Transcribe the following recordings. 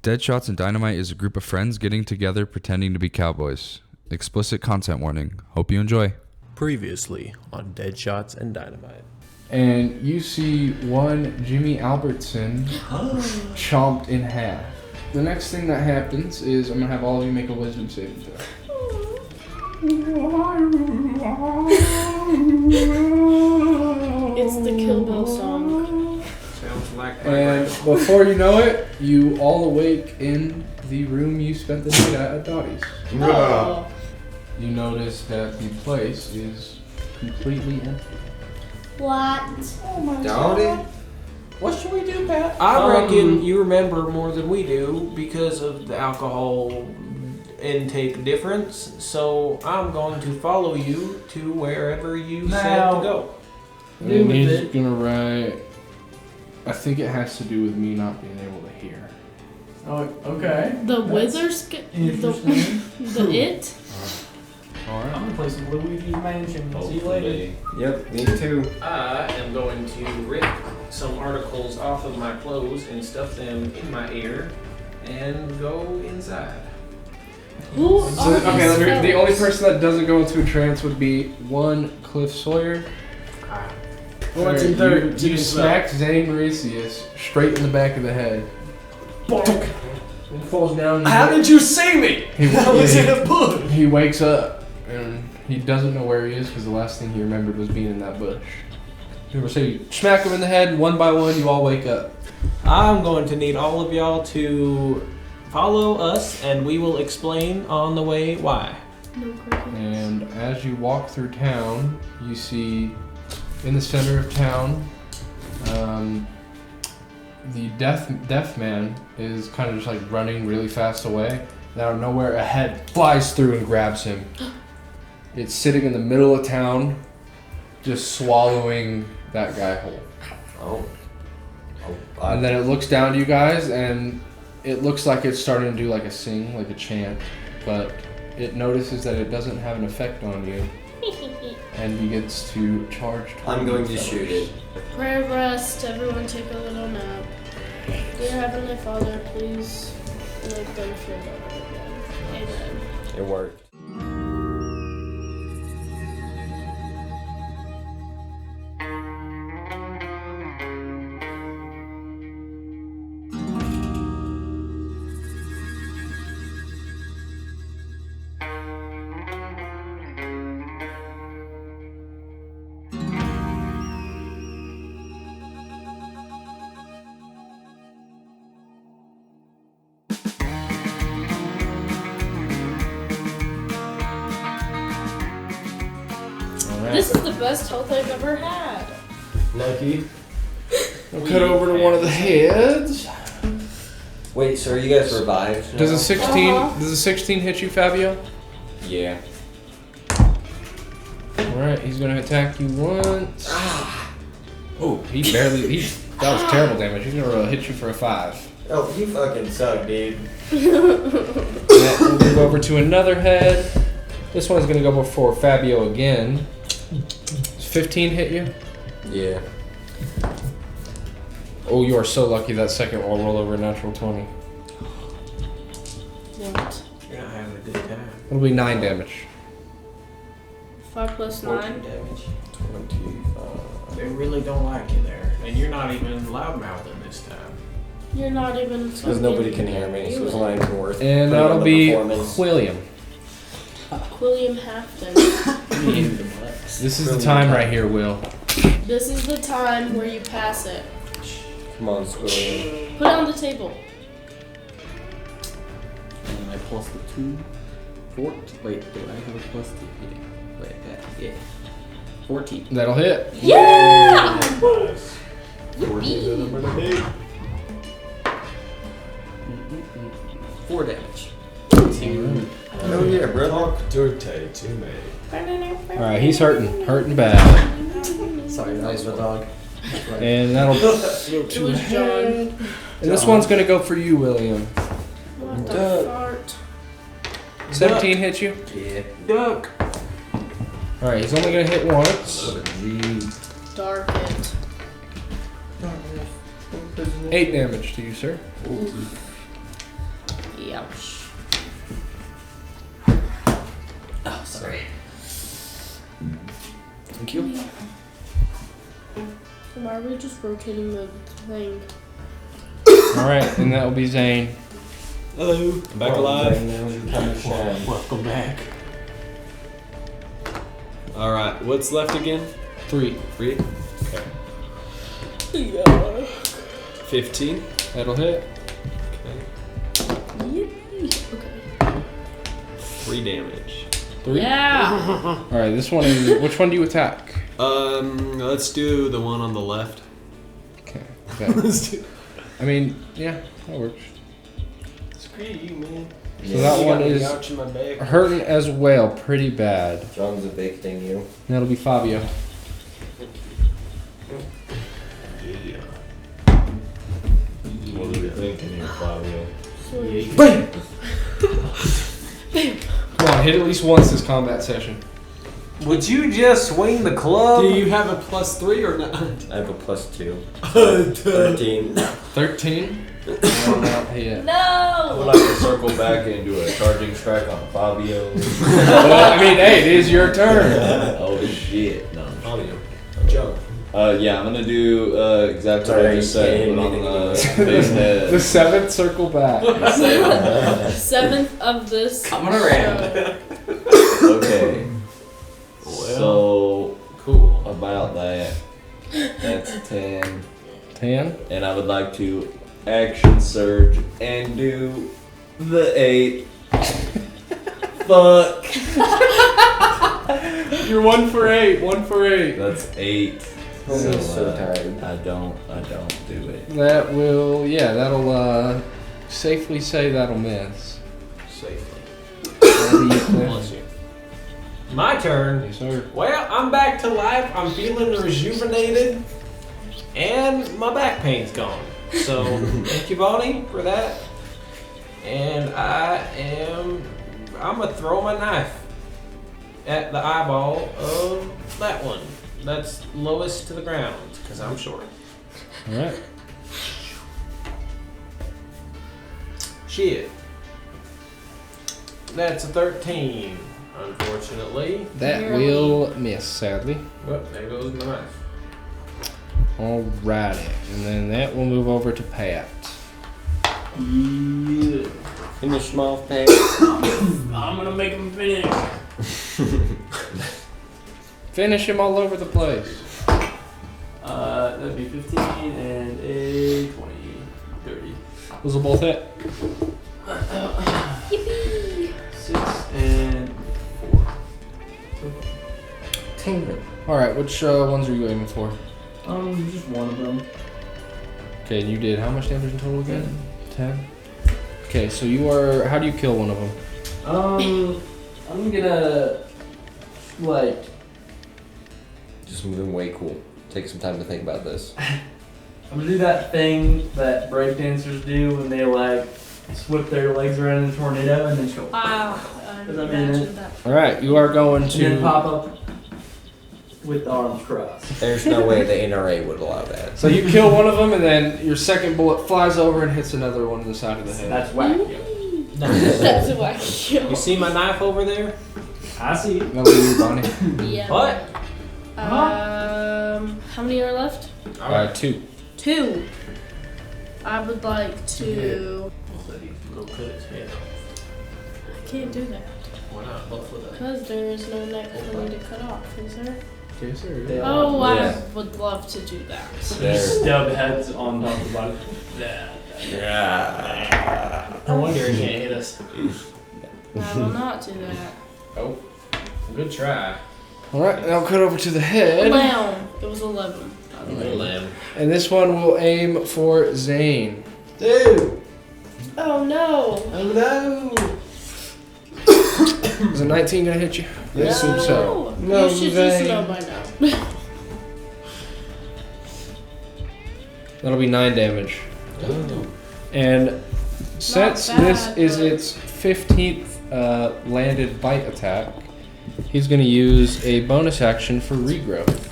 Deadshots and Dynamite is a group of friends getting together pretending to be cowboys. Explicit content warning. Hope you enjoy. Previously on Deadshots and Dynamite. And you see one Jimmy Albertson chomped in half. The next thing that happens is I'm going to have all of you make a wisdom saving throw. It's the Kill Bill song. Sounds like And before you know it, you all awake in the room you spent the night at Dottie's. Oh. You notice that the place is completely empty. What? Oh my God. What should we do, Pat? I reckon you remember more than we do because of the alcohol intake difference. So I'm going to follow you to wherever you said to go. And he's gonna write. I think it has to do with me not being able to hear. Oh, okay. The Wizards? Interesting. The It? Alright. I'm gonna play some Luigi's Mansion. See you later. Yep, me too. I am going to rip some articles off of my clothes and stuff them in my ear and go inside. Who are So, okay, these the fellas? only person that doesn't go into a trance would be one Cliff Sawyer. What's in third? You smack Zane Mauritius straight in the back of the head. Bonk. He falls down. How did you see me? I was in a bush. He wakes up and he doesn't know where he is because the last thing he remembered was being in that bush. So you smack him in the head, one by one, you all wake up. I'm going to need all of y'all to follow us and we will explain on the way why. No crickets. And as you walk through town, you see in the center of town, the deaf man is kind of just like running really fast away. And out of nowhere, a head flies through and grabs him. It's sitting in the middle of town, just swallowing that guy whole. And then it looks down to you guys, and it looks like it's starting to do like a sing, like a chant, but it notices that it doesn't have an effect on you, and begins to charge towards I'm going to you shoot fellas. it. Prayer of rest. Everyone take a little nap. Dear Heavenly Father, please make them feel better again. Amen. It worked. This is the best health I've ever had. Lucky. We'll cut over to one of the heads. Wait, so are you guys revived now? Does a 16? Uh-huh. Does a 16 hit you, Fabio? Yeah. All right, he's gonna attack you once. Oh, he barely. That was terrible damage. He's gonna hit you for a 5. Oh, you fucking suck, dude. We'll move over to another head. This one's gonna go before Fabio again. Does 15 hit you? Yeah. Oh, you are so lucky that second will roll over a natural 20. What? You're not having a good time. It'll be 9 damage. 5 plus 9. damage. 25. They really don't like you there. And you're not even loudmouthing this time. You're not even. Because nobody can hear me, so it's not even worth And putting that'll on the be performance. William. William Hafton. This is the time right here, Will. This is the time where you pass it. Come on, Squilliam. Put it on the table. And I plus the 2. 14. Wait, do I have a plus 2? Yeah. Wait, yeah. 14. That'll hit. Yeah! 4 damage. Oh yeah, brother. Alright, he's hurting bad. Sorry, that was the dog. And that'll go It to was John. And this one's gonna go for you, William. What the fart? 17 hit you? Yeah. Duck! Alright, he's only gonna hit once. Dark it. 8 damage to you, sir. Ouch. Oh, sorry. Thank you. Why are we just rotating the thing? Alright, and that will be Zane. Hello. I'm back alive. Welcome back. Alright, what's left again? 3. 3? Okay. Yeah. 15. That'll hit. Okay. Yippee. Okay. 3 damage. 3? Yeah. Alright, this one is. Which one do you attack? Let's do the one on the left. Okay. Let's do. I mean, yeah, that works. Screw you, man. So that You one got me is out in my back. hurting as well, pretty bad. John's evicting you. And that'll be Fabio. Yeah. What are you thinking here, Fabio? BAM! Come on, hit at least once this combat session. Would you just swing the club? Do you have a +3 or not? I have a +2. 13. 13? No, not hit. I would No. like to circle back and do a charging strike on Fabio. Well, I mean, hey, it is your turn. Oh shit. No. Fabio. Joe. Yeah, I'm gonna do exactly what I just said, but on the base head. The 7th circle back. 7th of this. Coming around. show. Okay. So Cool. about that, that's 10, 10. and I would like to action surge and do the 8. Fuck. You're 1 for 8. 1 for 8. That's 8. I'm so tired. I don't do it. That will, yeah, that'll safely say that'll miss. Safely. That'll be it there. Bless you. My turn. Yes, sir. Well, I'm back to life. I'm feeling rejuvenated, and my back pain's gone. So thank you, Bonnie, for that. And I'm gonna throw my knife at the eyeball of that one. That's lowest to the ground because I'm short. Alright. Shit. That's a 13. Unfortunately. That Barely. will miss, sadly. Well, there goes my knife. Alrighty. And then that will move over to Pat. Yeah. Finish him off, Pat. I'm gonna make him finish. Finish him all over the place. That'd be 15 and a 20. 30. Those will both hit. Yippee. 6 and 4. 10. Alright, which ones are you aiming for? Just one of them. Okay, you did how much damage in total again? 10? Okay, so you are. How do you kill one of them? I'm gonna like. Just moving way cool. Take some time to think about this. I'm gonna do that thing that breakdancers do when they like whip their legs around in a tornado and then just go. Wow. Does that mean Imagine that. Alright, you are going And then to. pop up with the arms crossed. There's no way the NRA would allow that. So you kill one of them, and then your second bullet flies over and hits another one in the side of the head. That's whack. That's a wacky. You see my knife over there? I see. That'll be you, Bonnie. Yeah. What? How many are left? 2. 2. I would like to. Go cut his head off. I can't do that Why not? Both of them. because there is no neck for me to cut off, is there? Yes, sir. They all Oh, Yeah. I would love to do that. There. stub heads on top of the body. Yeah. No wonder he can't hit us. I will not do that. Oh, good try. Alright, now cut over to the head. Lamb. It was 11. by the way. Lamb. And this one will aim for Zane. Dude! Oh no. Oh no! Is a 19 gonna hit you? I assume so. No, you should just know by now. That'll be 9 damage. Ooh. And since bad, this is but- its 15th landed bite attack, he's going to use a bonus action for regrowth.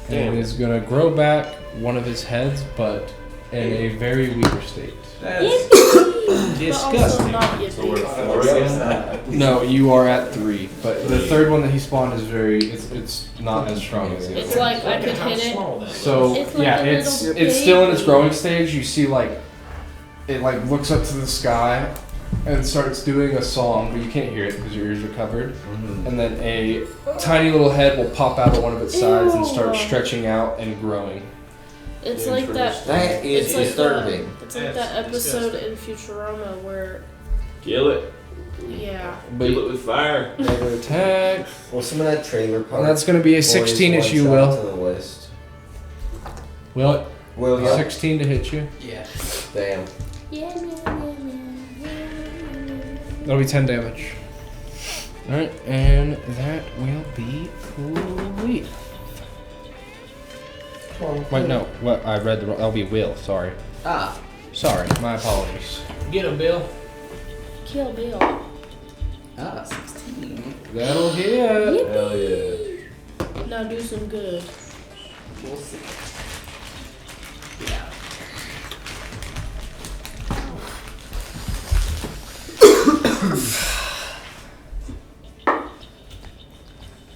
Damn. And is going to grow back one of his heads, but in a very weaker state. That's Disgusting. not yet. So we're at 4 again? No, you are at 3, but the third one that he spawned is it's not as strong as the It's other. like I could hit it. So It's like yeah, a it's little still in its baby. growing stage. You see like it like looks up to the sky and starts doing a song, but you can't hear it because your ears are covered. And then a tiny little head will pop out of one of its sides and start Ew. stretching out and growing. It's like that. That is It's like disturbing. It's like that episode in Futurama where, Kill it. yeah. But Kill it with fire. never attack. Well, some of that trailer part. And that's going to be a 16 boys issue, one shot Will. To the list. Will it? Will you? 16 to hit you. Yeah. Damn. That'll be 10 damage. Alright, and that will be complete. Wait, no. What? I read the wrong. That'll be Will. Sorry. Ah. Sorry. My apologies. Get him, Bill. Kill Bill. Ah, 16. That'll hit. Hell yeah. Now do some good. We'll see.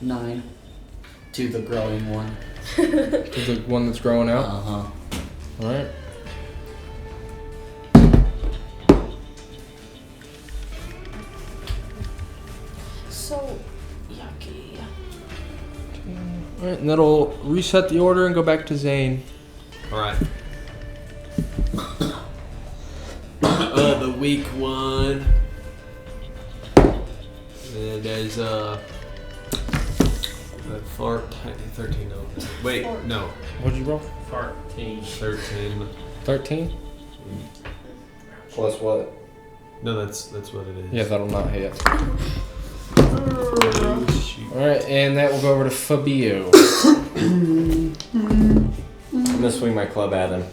Nine. To the growing one. To the one that's growing out. Uh-huh. Alright. So yucky. Alright, and that'll reset the order and go back to Zane. Alright. The weak one. And there's that fart 13 no. Wait, no. What'd you roll? 13. 13. 13? Plus what? No, that's what it is. Yeah, that'll not hit. Oh, shoot. Alright, and that will go over to Fabio. I'm gonna swing my club at him.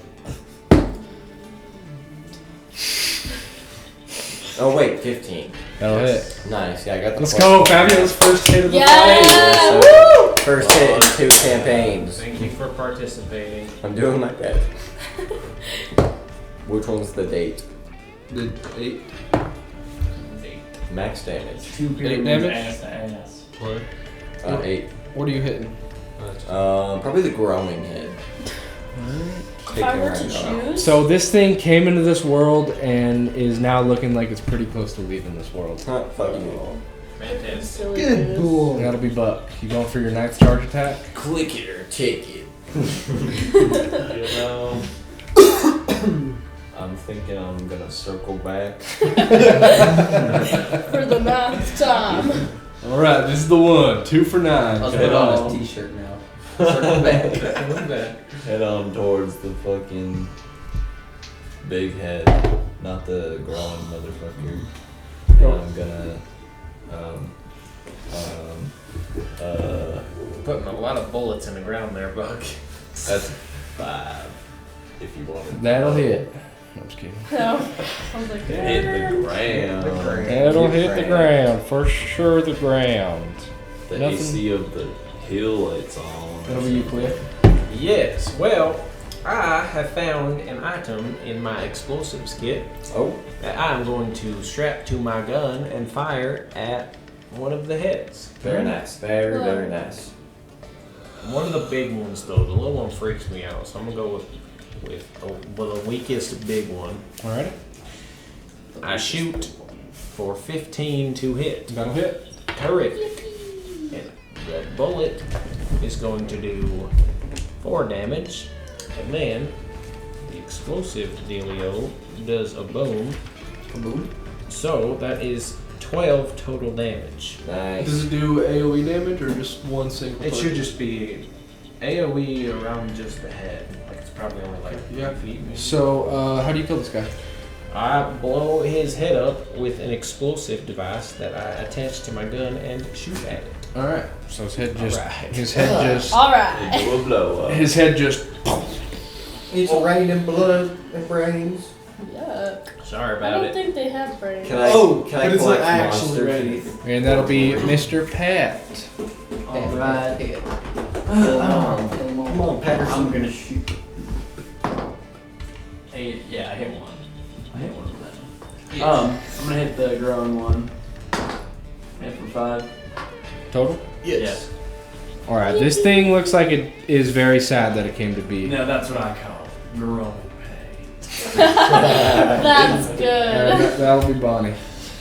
Oh wait, 15. That'll hit. Nice. Yeah, I got the. Let's plus go, one. Fabio's first hit of the Yeah! fight. Woo! First hit in 2 campaigns. Thank you for participating. I'm doing my best. Which one's the date? The 8 Max damage. 2 8 periods damage? ass to ass. what? 8. What are you hitting? Probably the growing head. If I were to choose, So this thing came into this world and is now looking like it's pretty close to leaving this world. Fuck you. Fantastic. silly goose. And that'll be Buck. You going for your ninth charge attack? Click it or take it. You know, I'm thinking I'm gonna circle back. For the math time. Alright, this is the one. 2 for 9. I'll put it on his t-shirt now. Circle back. Head on towards the fucking big head, not the growing motherfucker. And I'm gonna, Putting a lot of bullets in the ground there, Buck. that's 5, if you want it. That'll hit. I'm just kidding. No. I was like, Hit the ground. That'll hit the ground. For sure, the ground. The Nothing. AC of the hill it's on. That'll be you, Cliff. Yes, well, I have found an item in my explosives kit Oh. that I'm going to strap to my gun and fire at one of the heads. Very nice. Very, very nice. One of the big ones, though. The little one freaks me out, so I'm going to go with the weakest big one. Alright. I shoot for 15 to hit. That'll hit. Terrific. And the bullet is going to do 4 damage. And then the explosive dealio does a boom. Kaboom. So that is 12 total damage. Nice. Does it do AoE damage or just one single It target? should just be AoE around just the head. Like it's probably only like 3 Yeah. feet. Maybe. So, how do you kill this guy? I blow his head up with an explosive device that I attach to my gun and shoot at it. Alright. So his head just... Alright. His head just... Alright. Do a blow up. His head just... It's raining blood and brains. Yuck. Sorry I about don't it. think they have brains. Can I? Oh, can I but it's collect like actually monster ready. teeth? And that'll be Mr. Pat. Alright. Come on, Patterson. I'm gonna shoot. 8, yeah, I hit one. I hit one of them. I'm gonna hit the growing one. Hit for 5. Total? Yes. Alright, this thing looks like it is very sad that it came to be. No, that's what I call growing pain. That's good. That'll be Bonnie.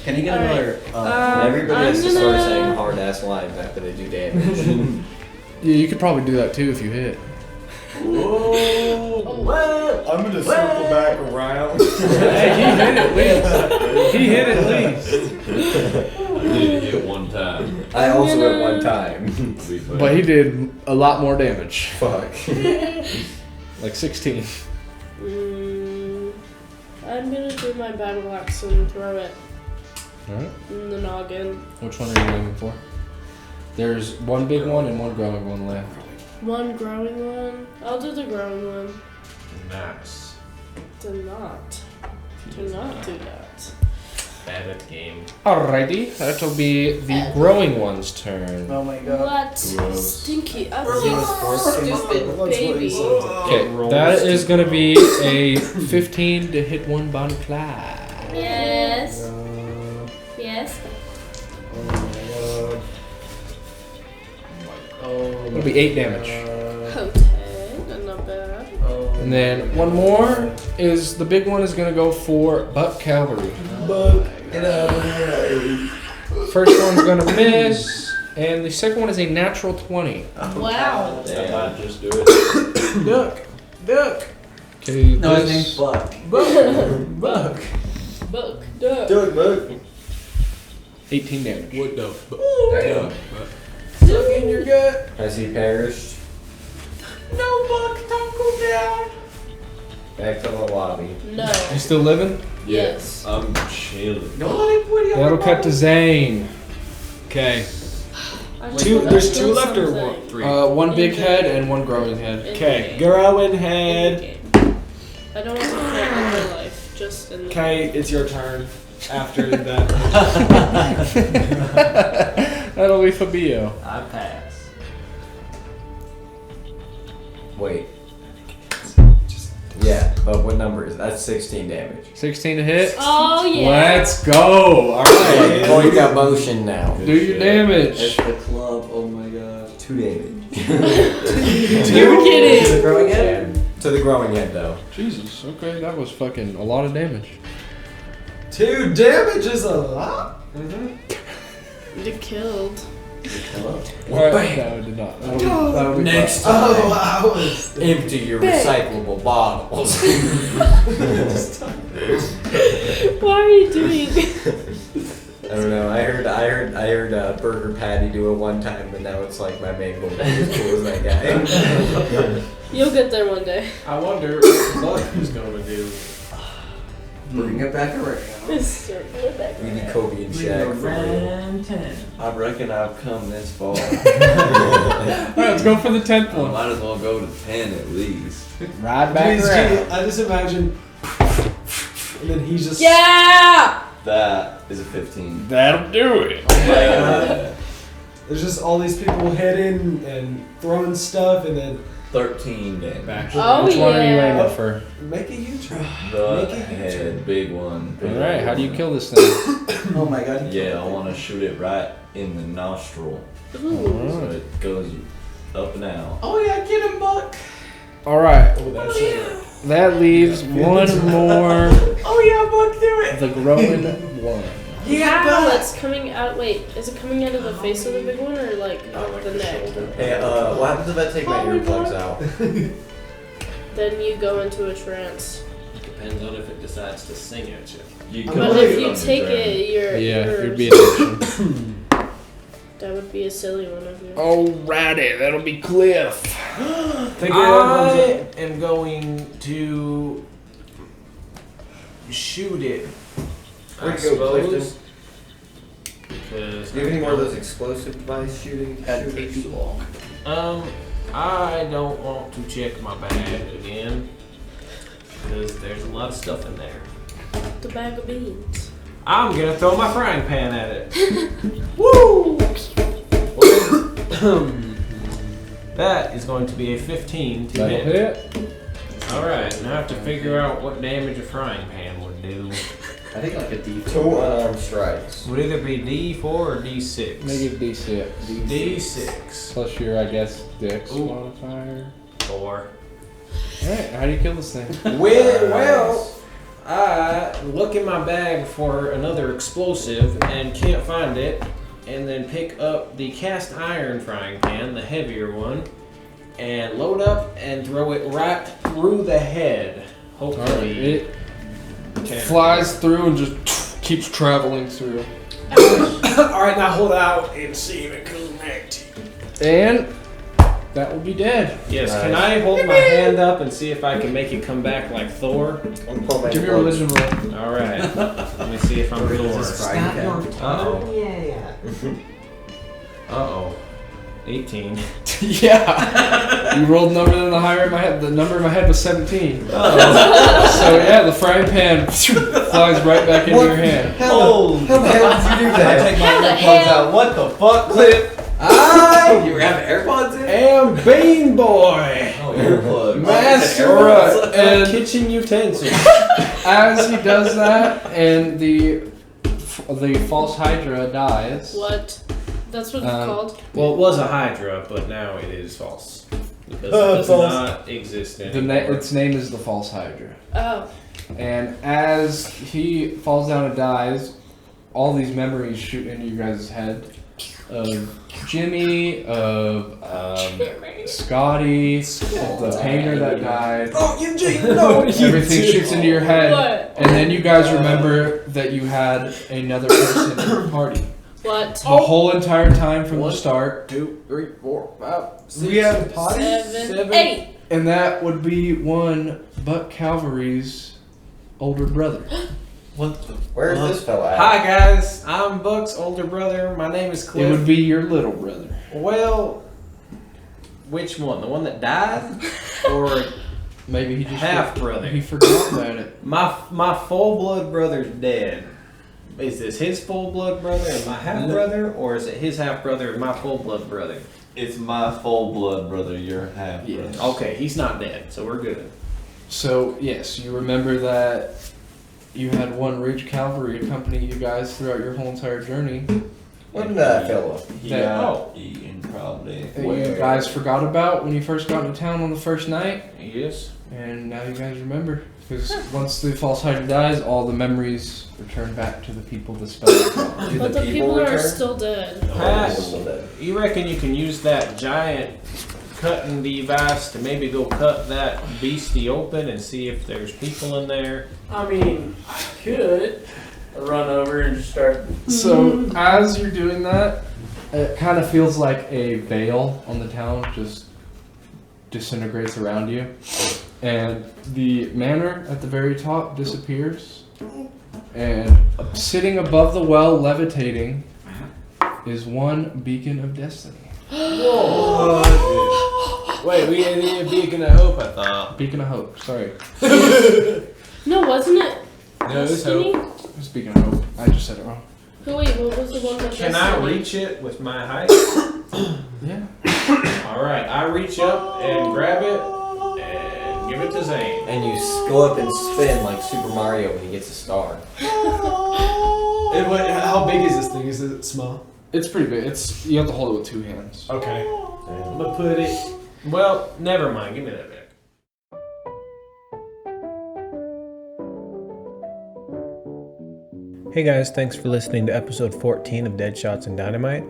Can you get All right. another? Everybody I'm has to start gonna- saying hard ass lines after they do damage. Yeah, you could probably do that too if you hit. Whoa! What? I'm gonna circle back around. Hey, he hit at least. He hit at least. You need to hit one time. I also gonna- at one time. To be fair. But he did a lot more damage. Fuck. Like 16. I'm gonna do my battle axe and throw it Alright. in the noggin. Which one are you aiming for? There's one big one and one growing one left. One growing one. I'll do the growing one. Nice. Do not do that. Bad at the game. Alrighty, that'll be the growing one's turn. Oh my god. What? Gross. Stinky, ugly, stupid baby. Okay, that is gonna be a 15 to hit one Bonnie Clyde. Yes. Yes. It'll be 8 damage. Okay, not bad. And then one more is the big one is gonna go for Buck Cavalry. Get out of here. First one's gonna miss, and the second one is a natural 20. Wow. I might just do it. Duck. Okay, No, his this name's Buck. Buck. Book, duck. Do it, bud. 18 damage. What the? Damn. Look in your gut. Has he perished? No, Buck, don't go down. Back to the lobby. No. You still living? Yes. I'm chilling. That'll cut to Zane. Okay. I Two- just there's feel 2 left or something. one? 3. One big head and one growing head. In Okay, the game. growing In head. the game. I don't want to play in my life. Just in the Okay, it's your turn. After that. That'll be Fabio. I pass. Wait. Yeah, but what number is that? That's 16 damage. 16 to hit. Oh yeah. Let's go. All right. Oh, you got motion now. Do your damage. It's the club. Oh my god. 2 damage. You're The kidding. growing head? To the growing head, though. Jesus. Okay, that was fucking a lot of damage. 2 damage is a lot. You killed. All right. No, it did not. That'll be Next fun. time, Oh, I was. empty your recyclable bottles. Why are you doing? I don't know. I heard Burger Patty do it one time, but now it's like my main goal to be as cool as that guy. You'll get there one day. I wonder what Buck is going to do. Bring it back around. Circle it back. We need Kobe and Shaq for real. 10. I reckon I've come this far. All right, let's go for the 10th I one. might as well go to 10 at least. Ride back Please, around. gee, I just imagine. And then he's just. Yeah. That is a 15. That'll do it. Yeah. There's just all these people heading and throwing stuff, and then 13 damage. Oh Which one are you yeah. aiming for? make a U-turn. The Make a head, U-turn. big one. All right, how do you kill this thing? Oh my god. Yeah, I want to shoot it right in the nostril. Ooh. So it goes up and out. Oh yeah, get him, Buck. All right, Oh, that's it. that leaves one more. Oh yeah, Buck, do it. The growing one. Yeah, it's coming out. Wait, is it coming out of the face of the big one or like the neck? Hey, what happens if I take my earplugs out? Then you go into a trance. Depends on if it decides to sing at you. You But can if leave you on the take ground. it, you're Yeah, you're- it'd be an action. that would be a silly one of you. Alrighty, that'll be Cliff. I am going to shoot it. Where'd I you go, Clifton? suppose. Because Do you have any more of those explosive device shooting? That'd take too long. I don't want to check my bag again because there's a lot of stuff in there. The bag of beans. I'm gonna throw my frying pan at it. Woo! That is going to be a 15 to That'll hit. hit. All right, now I have to figure out what damage a frying pan would do. I think like a D4. 2 unarmed strikes. Would either be D4 or D6. Negative D6. D6. Plus your, I guess, Dex Ooh. modifier. 4. Alright, how do you kill this thing? Well, I look in my bag for another explosive and can't find it, and then pick up the cast iron frying pan, the heavier one, and load up and throw it right through the head. Hopefully, It flies through and just keeps traveling through. Alright, now hold out and see if it comes back to you. And that will be dead. Yes. Can I hold my hand up and see if I can make it come back like Thor? I'm pulling my Give me a gloves. religion roll. All right. Let me see if I'm Thor. Uh-oh. Yeah. Uh-oh. 18. Yeah. You rolled number in the higher in my head. The number in my head was 17. Uh-oh. So yeah, the frying pan flies right back into your hand. How the hell did you do that? I take my How the AirPods hell? out. What the fuck, Clip? You were having AirPods in? Am Bean Boy. Oh, earplugs. Master and Kitchen utensils. as he does that, and the false Hydra dies. What? That's what it's called? Well, it was a Hydra, but now it is false. Because it does False. not exist The anymore. its name is the false Hydra. Oh. And as he falls down and dies, all these memories shoot into you guys' head of Jimmy, of Scotty, of the painter that died. Oh, Eugene, no! Everything shoots into your head. What? And then you guys remember that you had another person in your party. What? The whole entire time from the start. 2, 3, 4, 5, 6, We have a potty? 7, 8. And that would be one Buck Calvary's older brother. Where's this fella at? Hi guys, I'm Buck's older brother. My name is It Cliff. would be your little brother. Well, which one? The one that died, or Maybe he just half brother? He forgot about it. My full blood brother's dead. Is this his full blood brother and my half brother, or is it his half brother and my full blood brother? It's my full blood brother, your half Yeah. brother. Okay, he's not dead, so we're good. So yes, you remember that you had one Ridge Calvary accompany you guys throughout your whole entire journey. What fella? He That- got eaten probably. That you guys forgot about when you first got into town on the first night, Yes. and now you guys remember. Because once the false Hydra dies, all the memories return back to the people the spell is on. Do But the people are return? still dead. Pat, Oh, you reckon you can use that giant cutting device to maybe go cut that beastie open and see if there's people in there? I mean, I could run over and just start. So as you're doing that, it kind of feels like a veil on the town just disintegrates around you, and the manor at the very top disappears, and sitting above the well, levitating, is one beacon of destiny. Wait, we need a beacon of hope, I thought. Beacon of hope. Sorry, No, wasn't it? No, it's Destiny? hope. it was beacon of hope. I just said it wrong. Who? Wait, what was the one that? Can I Destiny? reach it with my height? Yeah. Alright, I reach up and grab it and give it to Zane. And you go up and spin like Super Mario when he gets a star. How big is this thing? Is it small? It's pretty big. It's you have to hold it with two hands. Okay. I'm gonna put it. Well, never mind. Give me that back. Hey guys, thanks for listening to episode 14 of Deadshots and Dynamite.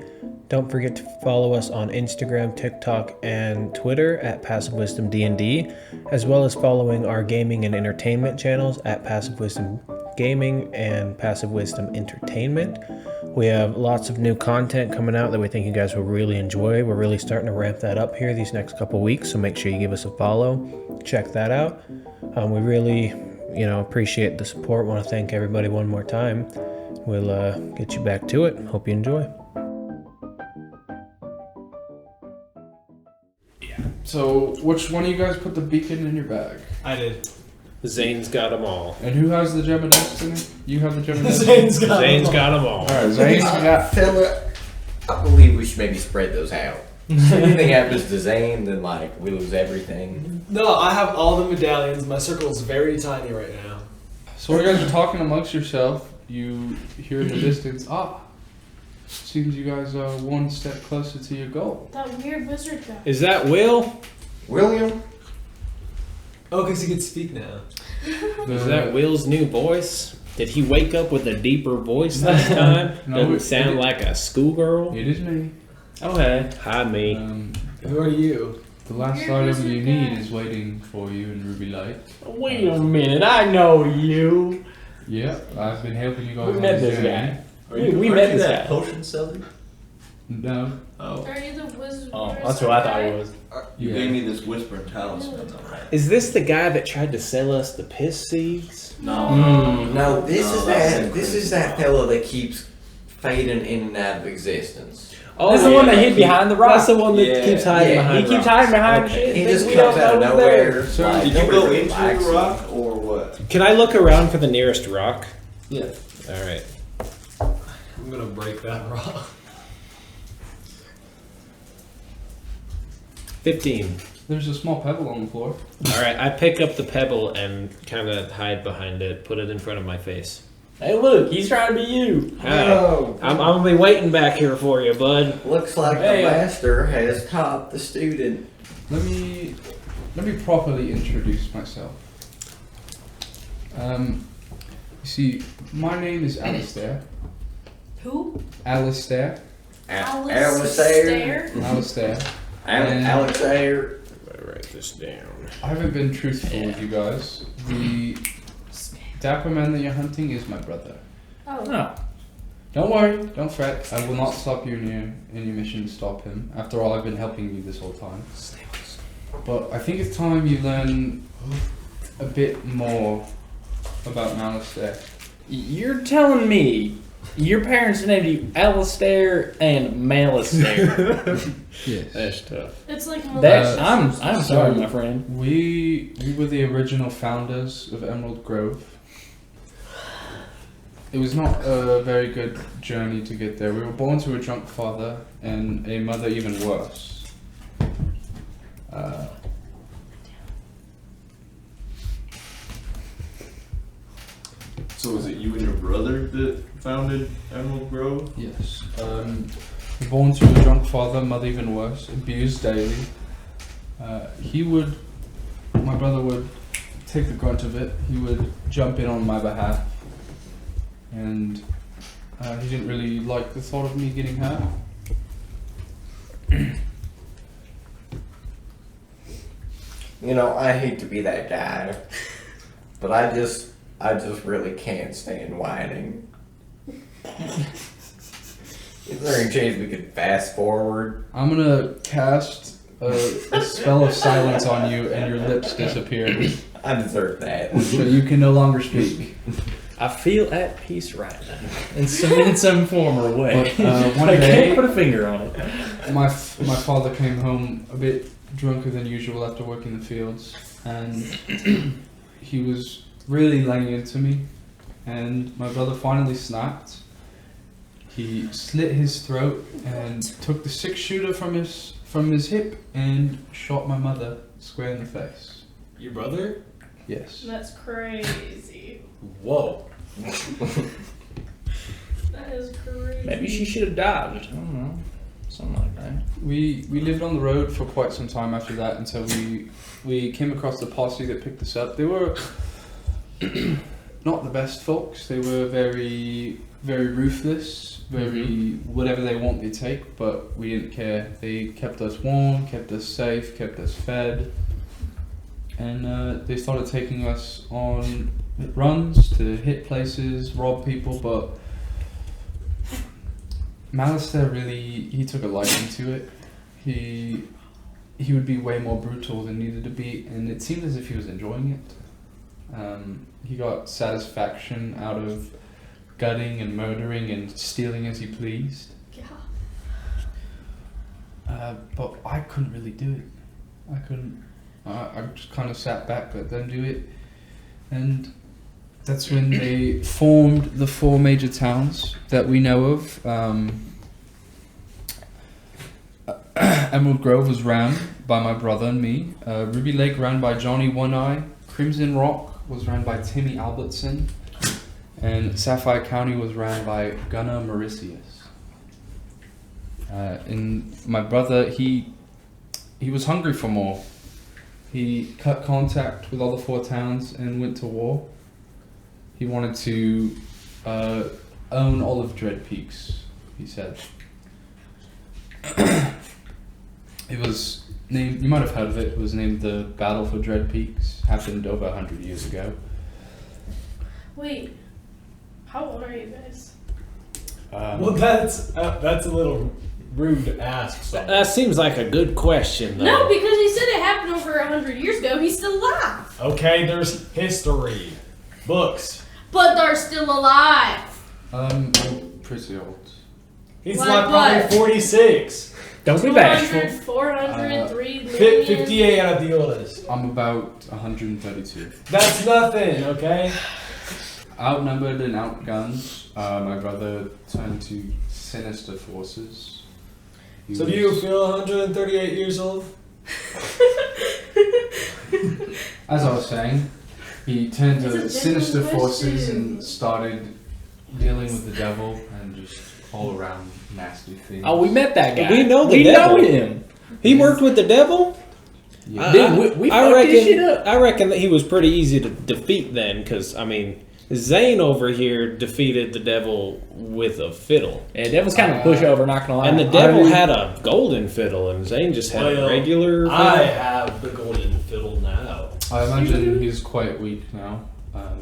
Don't forget to follow us on Instagram, TikTok, and Twitter at Passive Wisdom D&D, as well as following our gaming and entertainment channels at Passive Wisdom Gaming and Passive Wisdom Entertainment. We have lots of new content coming out that we think you guys will really enjoy. We're really starting to ramp that up here these next couple weeks, so make sure you give us a follow. Check that out. We really, appreciate the support. Want to thank everybody one more time. We'll get you back to it. Hope you enjoy. So, which one of you guys put the beacon in your bag? I did. Zane's got them all. And who has the gem of destiny? You have the gem of destiny. Zane's got Zane's them. got them all. All right, Zane's got. Fella, I believe we should maybe spread those out. If anything happens to Zane, then we lose everything. No, I have all the medallions. My circle is very tiny right now. So while you guys are talking amongst yourself, you hear in the distance, seems you guys are one step closer to your goal. That weird wizard guy. Is that Will? William? Oh, because he can speak now. Is that Will's new voice? Did he wake up with a deeper voice this time? No, Doesn't it- sound like a schoolgirl? It is me. Okay. Hi, me. Who are you? The last Weird item wizard you guy. need is waiting for you in Ruby Light. Wait a minute, I know you. Yep, I've been helping you guys. We on met this journey. guy. Are We aren't met you this that guy. potion seller? No. Oh. Are you the wizard? Oh, wizard that's what I thought guy? it was. You Yeah. gave me this whispering talisman. Is this the guy that tried to sell us the piss seeds? No. No, this No, is that's that. him. This is that fella that keeps fading in and out of existence. Oh, That's the one that hid behind the rock. That's the one that Yeah. keeps hiding Yeah, behind He keeps rocks. hiding behind Okay. shit. He Think just we comes don't out of know he's there. nowhere. So, like, Did you go nobody's into the relaxing. rock or what? Can I look around for the nearest rock? Yeah. All right. I'm gonna break that rock. 15. There's a small pebble on the floor. All right. I pick up the pebble and kind of hide behind it. Put it in front of my face. Hey, look, he's trying to be you. Hi. Oh, I'm gonna be waiting back here for you, bud. looks like Hey. the master has taught the student. Let me properly introduce myself. You see, my name is Alistair. Who? Alistair. Alistair. Alistair. Alistair. I write this down. I haven't been truthful with you guys. The dapper man that you're hunting is my brother. Oh. Oh. Don't worry, don't fret. I will not stop you in your mission to stop him. After all, I've been helping you this whole time. But I think it's time you learn a bit more about Alistair. You're telling me your parents named you Alistair and Malistair. Yes. That's tough. It's like That, malicious. I'm sorry, my friend. We were the original founders of Emerald Grove. It was not a very good journey to get there. We were born to a drunk father and a mother even worse. So was it you and your brother that founded Emerald Grove? Yes. Born to a drunk father, mother even worse, abused daily. My brother would take the grunt of it. He would jump in on my behalf. And he didn't really like the thought of me getting hurt. You know, I hate to be that guy, but I just really can't stand whining. Is there any chance we could fast forward? I'm gonna cast a spell of silence on you and your lips disappear. I deserve that. So you can no longer speak. I feel at peace right now, in some form or way. But one I day, can't put a finger on it. my father came home a bit drunker than usual after working the fields, and he was really laying into me, and my brother finally snapped. He slit his throat and took the 6-shooter from his hip and shot my mother square in the face. Your brother? Yes. That's crazy. Whoa. That is crazy. Maybe she should have died. I don't know. Something like that. We lived on the road for quite some time after that until we came across the posse that picked us up. They were not the best folks. They were very, very ruthless, very whatever they want they take, but we didn't care. They kept us warm, kept us safe, kept us fed, and they started taking us on runs to hit places, rob people, but Malistair he took a liking to it. He would be way more brutal than needed to be, and it seemed as if he was enjoying it. He got satisfaction out of gutting and murdering and stealing as he pleased. Yeah. But I couldn't really do it. I couldn't. I just kind of sat back, let them do it, and that's when they formed the 4 major towns that we know of. Emerald Grove was ran by my brother and me. Ruby Lake ran by Johnny One Eye. Crimson Rock was ran by Timmy Albertson, and Sapphire County was ran by Gunnar Mauritius. And my brother, he was hungry for more. He cut contact with all the 4 towns and went to war. He wanted to own all of Dread Peaks, he said. It was named, you might have heard of it, it was named the Battle for Dread Peaks, happened over 100 years ago. Wait, how old are you guys? Well, that's a little rude to ask. So. That seems like a good question, though. No, because he said it happened over 100 years ago. He's still alive. Okay, there's history, books. But they're still alive. Pretty old. He's Like like what? probably 46. Don't be 200, bashful. 400, 3 million. 58 out of the oldest. I'm about 132. That's nothing, okay? Outnumbered and outgunned, my brother turned to sinister forces. He So was- do you feel 138 years old? As I was saying, he turned It's to a sinister genuine forces question. and started dealing with the devil and just all around nasty things. Oh, we met that guy. We know the we devil. know him. He worked with the devil? Yeah. Dude, we fucked his shit up. I reckon that he was pretty easy to defeat then, because, I mean, Zane over here defeated the devil with a fiddle. Yeah, devil's kind of a pushover, not gonna lie. And the devil had a golden fiddle, and Zane just had a Well, regular fiddle. I have the golden fiddle now. I imagine he's quite weak now.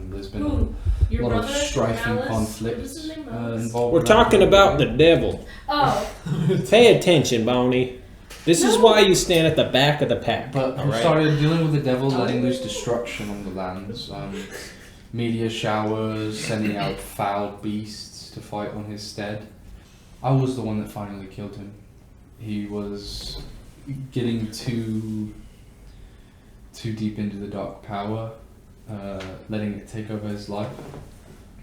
There's been Who? a Your lot brother? of strife and Malice? conflict What is his name? Malice? involved. We're in that. talking about the devil. Oh. Pay attention, Bonnie. This is No. why you stand at the back of the pack. But he alright? started dealing with the devil, letting loose destruction on the lands. Meteor showers, sending out foul beasts to fight on his stead. I was the one that finally killed him. He was getting too deep into the dark power, letting it take over his life.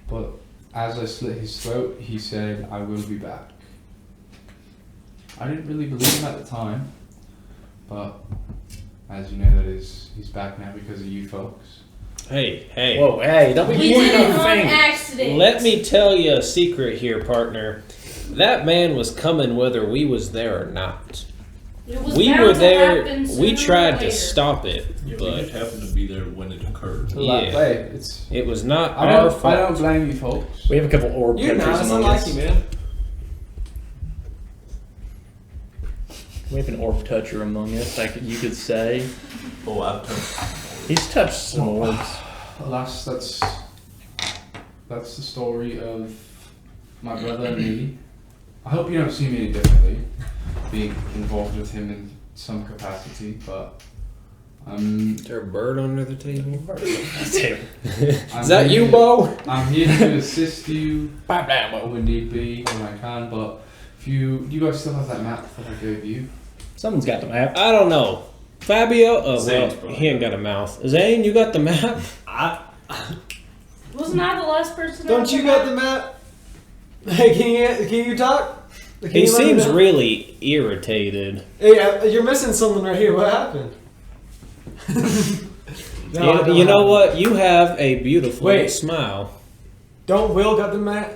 But as I slit his throat, he said, "I will be back." I didn't really believe him at the time, but as you know, he's back now because of you folks. Hey. Whoa, hey, don't be We pointing did it no on fingers. accident. Let me tell you a secret here, partner. That man was coming whether we was there or not. It was We bound were to there. happen sooner We or tried to later. stop it, Yeah, we but just happened to be there when it occurred. Yeah. Hey, it's it was not I our don't fault. blame you folks. We have a couple orb You're catchers nice, I among like us. you, man. We have an orb toucher among us, like you could say. Oh, I've touched. He's touched some orbs. Alas, that's the story of my brother and me. I hope you don't see me any differently, being involved with him in some capacity, but Is there a bird under the table? Is Is that you, Bo? I'm here to assist you when need be, when I can, but if you guys still have that map that I gave you? Someone's got the map. I don't know. Fabio? Zane's Well, probably he ain't got a mouth. Zane, you got the map? Wasn't I the last person? Don't you got the map? Hey, can you talk? Can He you let me seems know? really irritated. Hey, you're missing something right here. What happened? No, I don't You know have what? You have a beautiful Wait. smile. Don't Will got the map?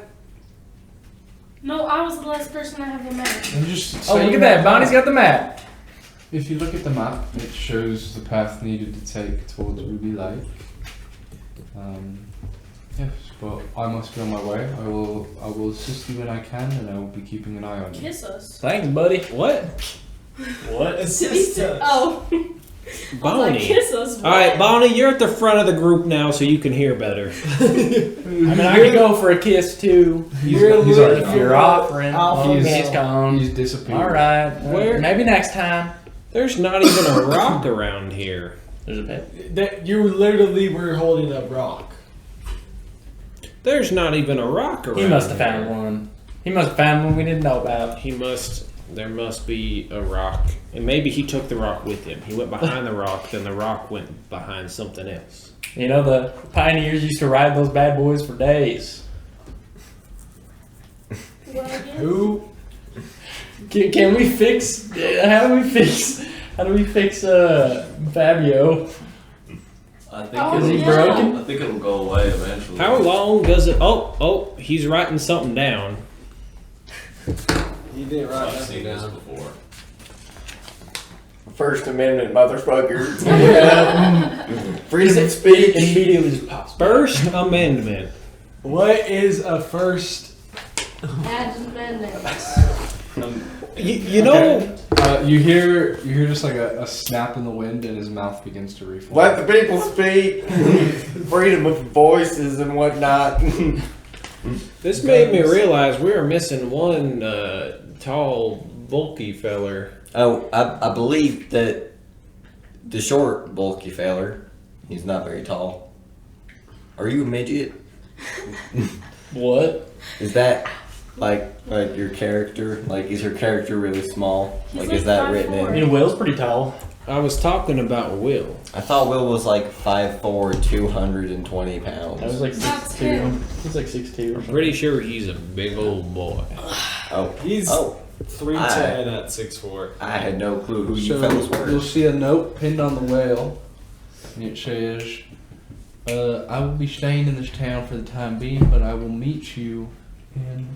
No, I was the last person to have the map. And just Oh, look at that. Bonnie's got the map. If you look at the map, it shows the path needed to take towards Ruby Lake. Yes, but I must be on my way. I will assist you when I can, and I will be keeping an eye on you. Kiss us. Thanks, buddy. What? What? Did he say? Oh. I was like, Bonnie. kiss us. All right, Bonnie, you're at the front of the group now, so you can hear better. I mean, I could go for a kiss too. He's already If you're offering, Alpha he's male. gone. He's disappeared. All right. Where- Maybe next time. There's not even a rock around here. There's a pet. That you literally were holding a rock. There's not even a rock around He must have here. found one. He must have found one we didn't know about. There must be a rock. And maybe he took the rock with him. He went behind the rock, then the rock went behind something else. You know, the pioneers used to ride those bad boys for days. Who? Can we fix? How do we fix Fabio? I think Oh, it'll he yeah. broken? I think it'll go away eventually. How long does it? Oh, he's writing something down. You didn't write I've nothing seen this down. before. First Amendment, motherfucker. Freedom of speech. Immediately just pops. First Amendment. What is a first? Amendment. You know, You hear just like a snap in the wind, and his mouth begins to reform. Let the people speak. Freedom of voices and whatnot. this made me realize we were missing one tall, bulky feller. Oh, I believe that the short, bulky feller, he's not very tall. Are you a midget? What? Is that like your character? Like, is your character really small? He's Like, like is that 5'4". written I in? mean, Will's pretty tall. I was talking about Will. I thought Will was like 5'4", 220 pounds. I was like That's 6'2". him. He's like 6'2". or I'm pretty sure he's a big old boy. Oh, He's oh, 3'10" at 6'4". I had no clue who you So fellas you'll were. see a note pinned on the whale, and it says, "I will be staying in this town for the time being, but I will meet you in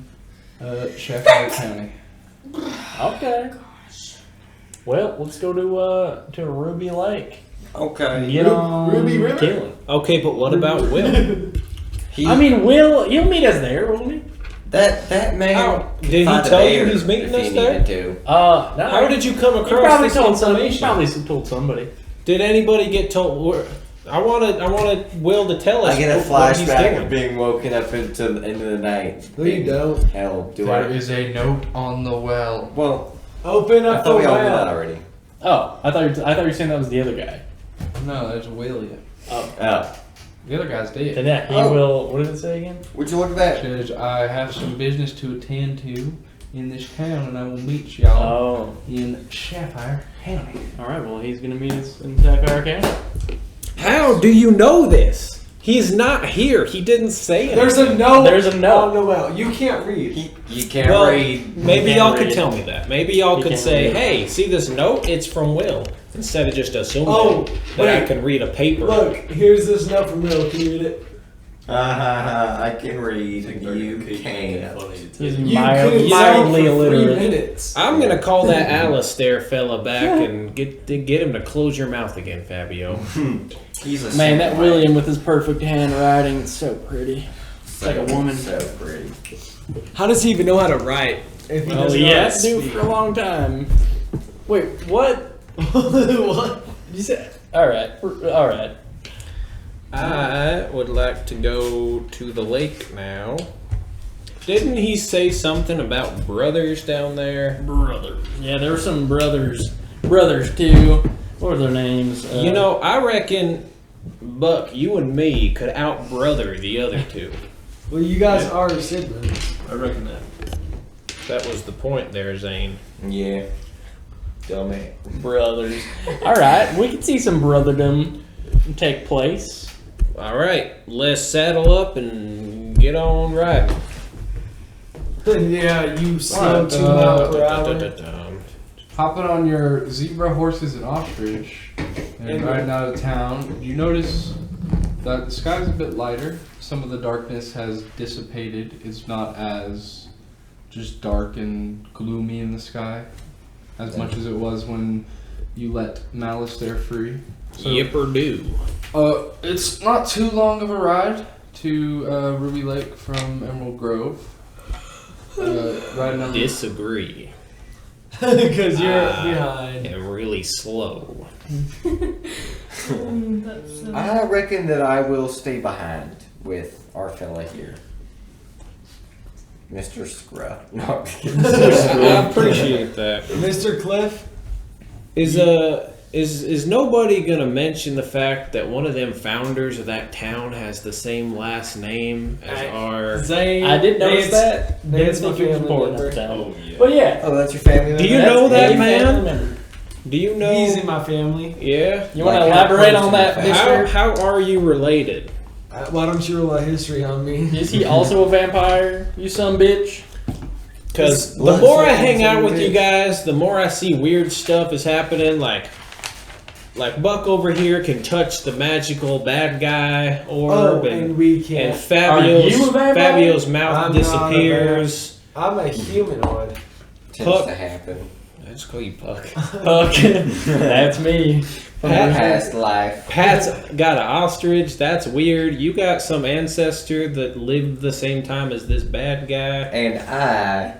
Sheffield County." Okay. Well, let's go to Ruby Lake. Okay. Get on Ruby River? killing. Okay, but what about Will? He, I mean, he'll meet us there, won't he? that man. How- could did he fight a tell you bear he's meeting if us he there? needed to. No. How did you come He across probably this told somebody. He information? probably told somebody. Did anybody get told? I wanted Will to tell us I get a what he's flashback doing. of being woken up into the night. No, you don't. Hell, do There I? is a note on the well. Well, Open I up the thought we all knew that well. already. Oh, I thought you were saying that was the other guy. No, there's a whale yet. Oh, The other guy's dead. And that he Oh. will. What did it say again? would you look at that? Says, "I have some business to attend to in this town, and I will meet y'all Oh, in Sheffield County." all right. Well, he's gonna meet us in Sapphire County. How do you know this? He's not here. He didn't say it. There's a note. There's a note. on the well. You can't read. You can't Well, read. maybe He y'all can't could read. tell me that. Maybe y'all He could can't say, read. "Hey, see this note? It's from Will." Instead of just assuming Oh, that I wait. can read a paper. Look, here's this note from Will. Can you read it? I can read. I think they're You gonna keep can't. it funny to He's tell. You mild, couldn't mildly sell for 3 illiterate. minutes. I'm gonna call that Alistair fella back and get him to close your mouth again, Fabio. He's a Man, that samurai. William with his perfect handwriting, it's so pretty. It's like a woman. So pretty. How does he even know how to write? If he Oh doesn't know how yeah, to do speak? for a long time. Wait, what? What? You said? All right, all right. I would like to go to the lake now. Didn't he say something about brothers down there? Brother. Yeah, there were some brothers too. What were their names? You know, I reckon, Buck, you and me could outbrother the other two. Well, you guys are siblings. I reckon that. That was the point there, Zane. Yeah. Dummy. brothers. All right, we can see some brotherdom take place. All right, let's saddle up and get on riding. Yeah, you slow Alright, 2 miles per hour. Hopping on your zebra horses and ostrich and riding out of town, you notice that the sky's a bit lighter. Some of the darkness has dissipated. It's not as just dark and gloomy in the sky as much as it was when you let Malice there free. So, Yipper do. it's not too long of a ride to Ruby Lake from Emerald Grove. Riding on Disagree. Because you're I behind. am really slow. That's so I reckon that I will stay behind with our fella here. Mr. Scruff. No, I appreciate that. Mr. Cliff? Is nobody gonna mention the fact that one of them founders of that town has the same last name as our? Zane. I did notice that. Didn't That's my think it was family important at member. the time. Oh yeah. But yeah, Oh, that's your family Do you member? know that a man? family member. Do you know? He's in my family. Yeah. You want to Like, how elaborate close on in that, fact? How Mister? how are you related? Why don't you roll a history on me? Is he also a vampire? You son bitch. Because the Let's more I say hang out something with you big. guys, the more I see weird stuff is happening. Like like Buck over here can touch the magical bad guy orb, Oh, and we can't. and Fabio's Are you a vampire? Fabio's mouth I'm not a disappears. I'm a humanoid. Tends Puck. to happen. I just call you Puck. Okay, that's me. Past life. Pat's got an ostrich. That's weird. You got some ancestor that lived the same time as this bad guy. And I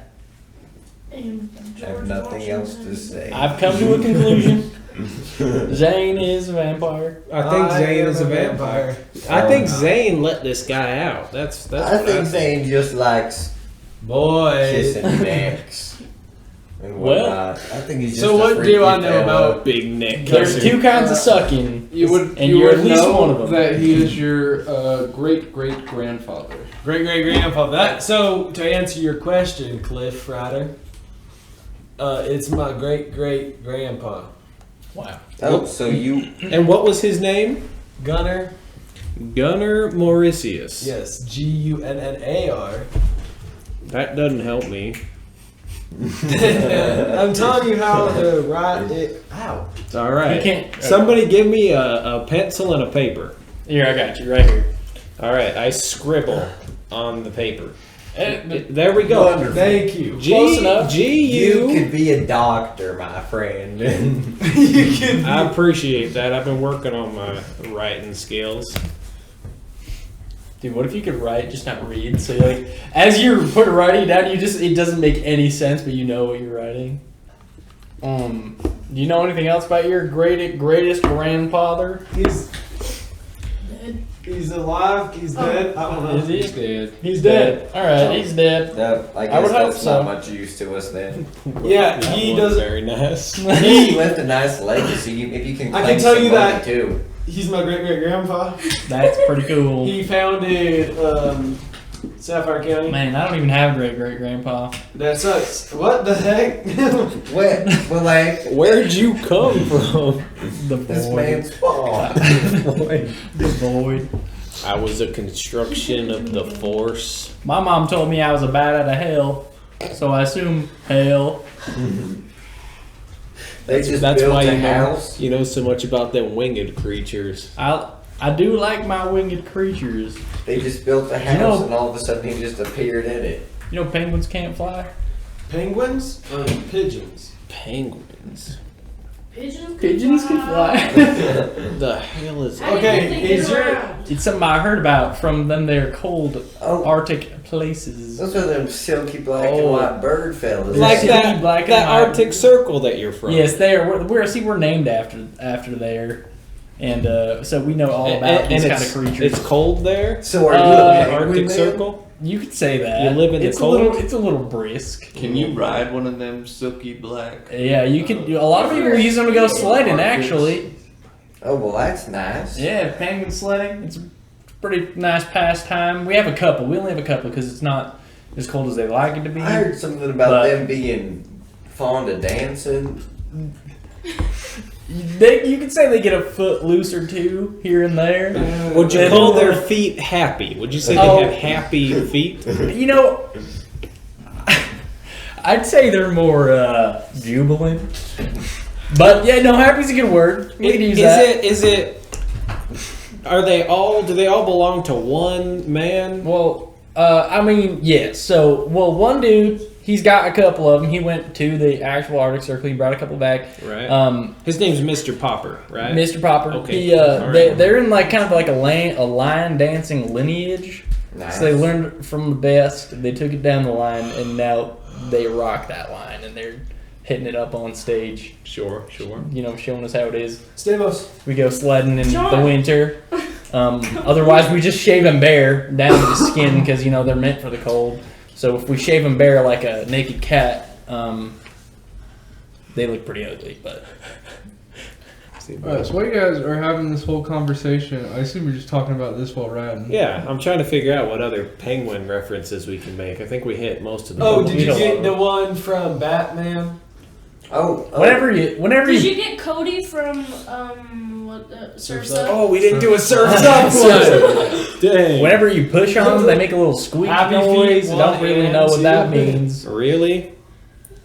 And have George nothing else to Washington. say. I've come to a conclusion. Zane is a vampire. I think Zane am is a vampire. Oh, I think no. Zane let this guy out. That's I what think Zane just likes Boy. kissing necks and Well, whatnot. I think he's just So a what do freaky I know fella. about big neck. There's kisser. two kinds of sucking. You would And you you're would at least know one of them. that he is your great great grandfather. Great grandfather. That so to answer your question, Cliff Ryder, it's my great grandpa. Wow. Oh, so you And what was his name? Gunnar. Gunnar Mauritius. Yes, Gunnar. That doesn't help me. I'm telling you how to write it out. It's all right. You can't. Somebody give me a pencil and a paper. Here, I got you right here. All right, I scribble on the paper. Eh, There we go. Wonderful. Thank you. Close enough. you G-U. could be a doctor, my friend. You can. I appreciate that. I've been working on my writing skills. Dude, what if you could write, just not read? So, like, as you're writing it down, it doesn't make any sense, but you know what you're writing. Do you know anything else about your greatest grandfather? He's alive. He's dead. I don't know. Is he? He's dead. He's dead. All right, he's dead. I I guess would hope that's so. not much use to us then. Yeah, That he was doesn't. very nice. He left a nice legacy. If you can, I claim can tell some you money that- too. He's my great grandpa. That's pretty cool. He founded Sapphire County. Man, I don't even have great grandpa. That sucks. What the heck? Well, like Where'd you come from? The this void. man's fault. The void. I was a construction of the force. My mom told me I was a bat out of hell, so I assume hell. They just That's built why a you know, house. you know so much about them winged creatures. I do like my winged creatures. They just built a house, know- and all of a sudden he just appeared in it. You know penguins can't fly? Penguins or pigeons? Penguins. Pigeons can fly. The hell is How do you Okay, think they is get your- around? It's something I heard about from them. They're cold Oh, Arctic places. those are them silky black and Oh. white bird fellas. like City, that, black and that white. Arctic Circle that you're from? Yes, they are. We're named after there, and so we know all about these kind of creatures. It's cold there. So are you Uh, a penguin Arctic man? Circle. You could say that. You live in the it's cold? It's a little brisk. Can you ride one of them silky black? Yeah, you could. A lot of people use them to go sledding. Actually, Oh well, that's nice. yeah, penguin sledding. It's a pretty nice pastime. We have a couple. We only have a couple because it's not as cold as they like it to be. I heard something about But- them being fond of dancing. You could say they get a foot loose or two here and there. Would you And- call their feet happy? Would you say Oh. they have happy feet? You know, I'd say they're more jubilant. But yeah, no, happy's a good word. We can use that. Is it? Are they all? Do they all belong to one man? Well, I mean, yes. So, one dude, he's got a couple of them. He went to the actual Arctic Circle. He brought a couple back. Right. His name's Mr. Popper, right? Mr. Popper. Okay, He, all right. they're in like kind of like a lion dancing lineage. Nice. So they learned from the best. They took it down the line, and now they rock that line, and they're hitting it up on stage. Sure. You know, showing us how it is. Stamos. We go sledding in John. the winter. Otherwise, we just shave them bare down to the skin because you know they're meant for the cold. So if we shave them bare like a naked cat, they look pretty ugly. But Alright, so while you guys are having this whole conversation, I assume you're just talking about this while riding. Yeah, I'm trying to figure out what other penguin references we can make. I think we hit most of them. Oh, did We you don't get know. the one from Batman? Oh, whenever Did you you get Cody from Surf's Up? Oh, we didn't do a Surf's Up one. Dang. whenever you push on them, they make a little squeak Happy noise. feet, I don't one really hand, know what that two. means. Really?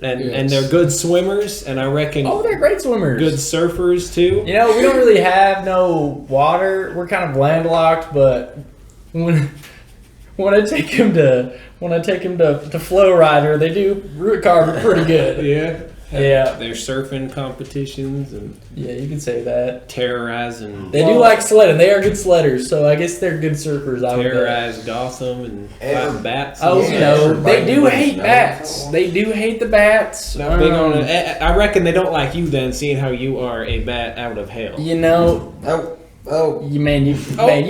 and they're good swimmers, and I reckon Oh, they're great swimmers. good surfers too. You know, we don't really have no water. We're kind of landlocked, but when I take him to Flow Rider, they do root carve it pretty good. Yeah. Yeah. There's surfing competitions and Yeah, you can say that. terrorizing. They do like sledding. They are good sledders, so I guess they're good surfers. I would bet. Terrorize Gotham and fight bats. Oh, and you stuff. know, they Right, do right, hate no. bats. They do hate the bats. Not big on it. I reckon they don't like you then, seeing how you are a bat out of hell. You know, man, you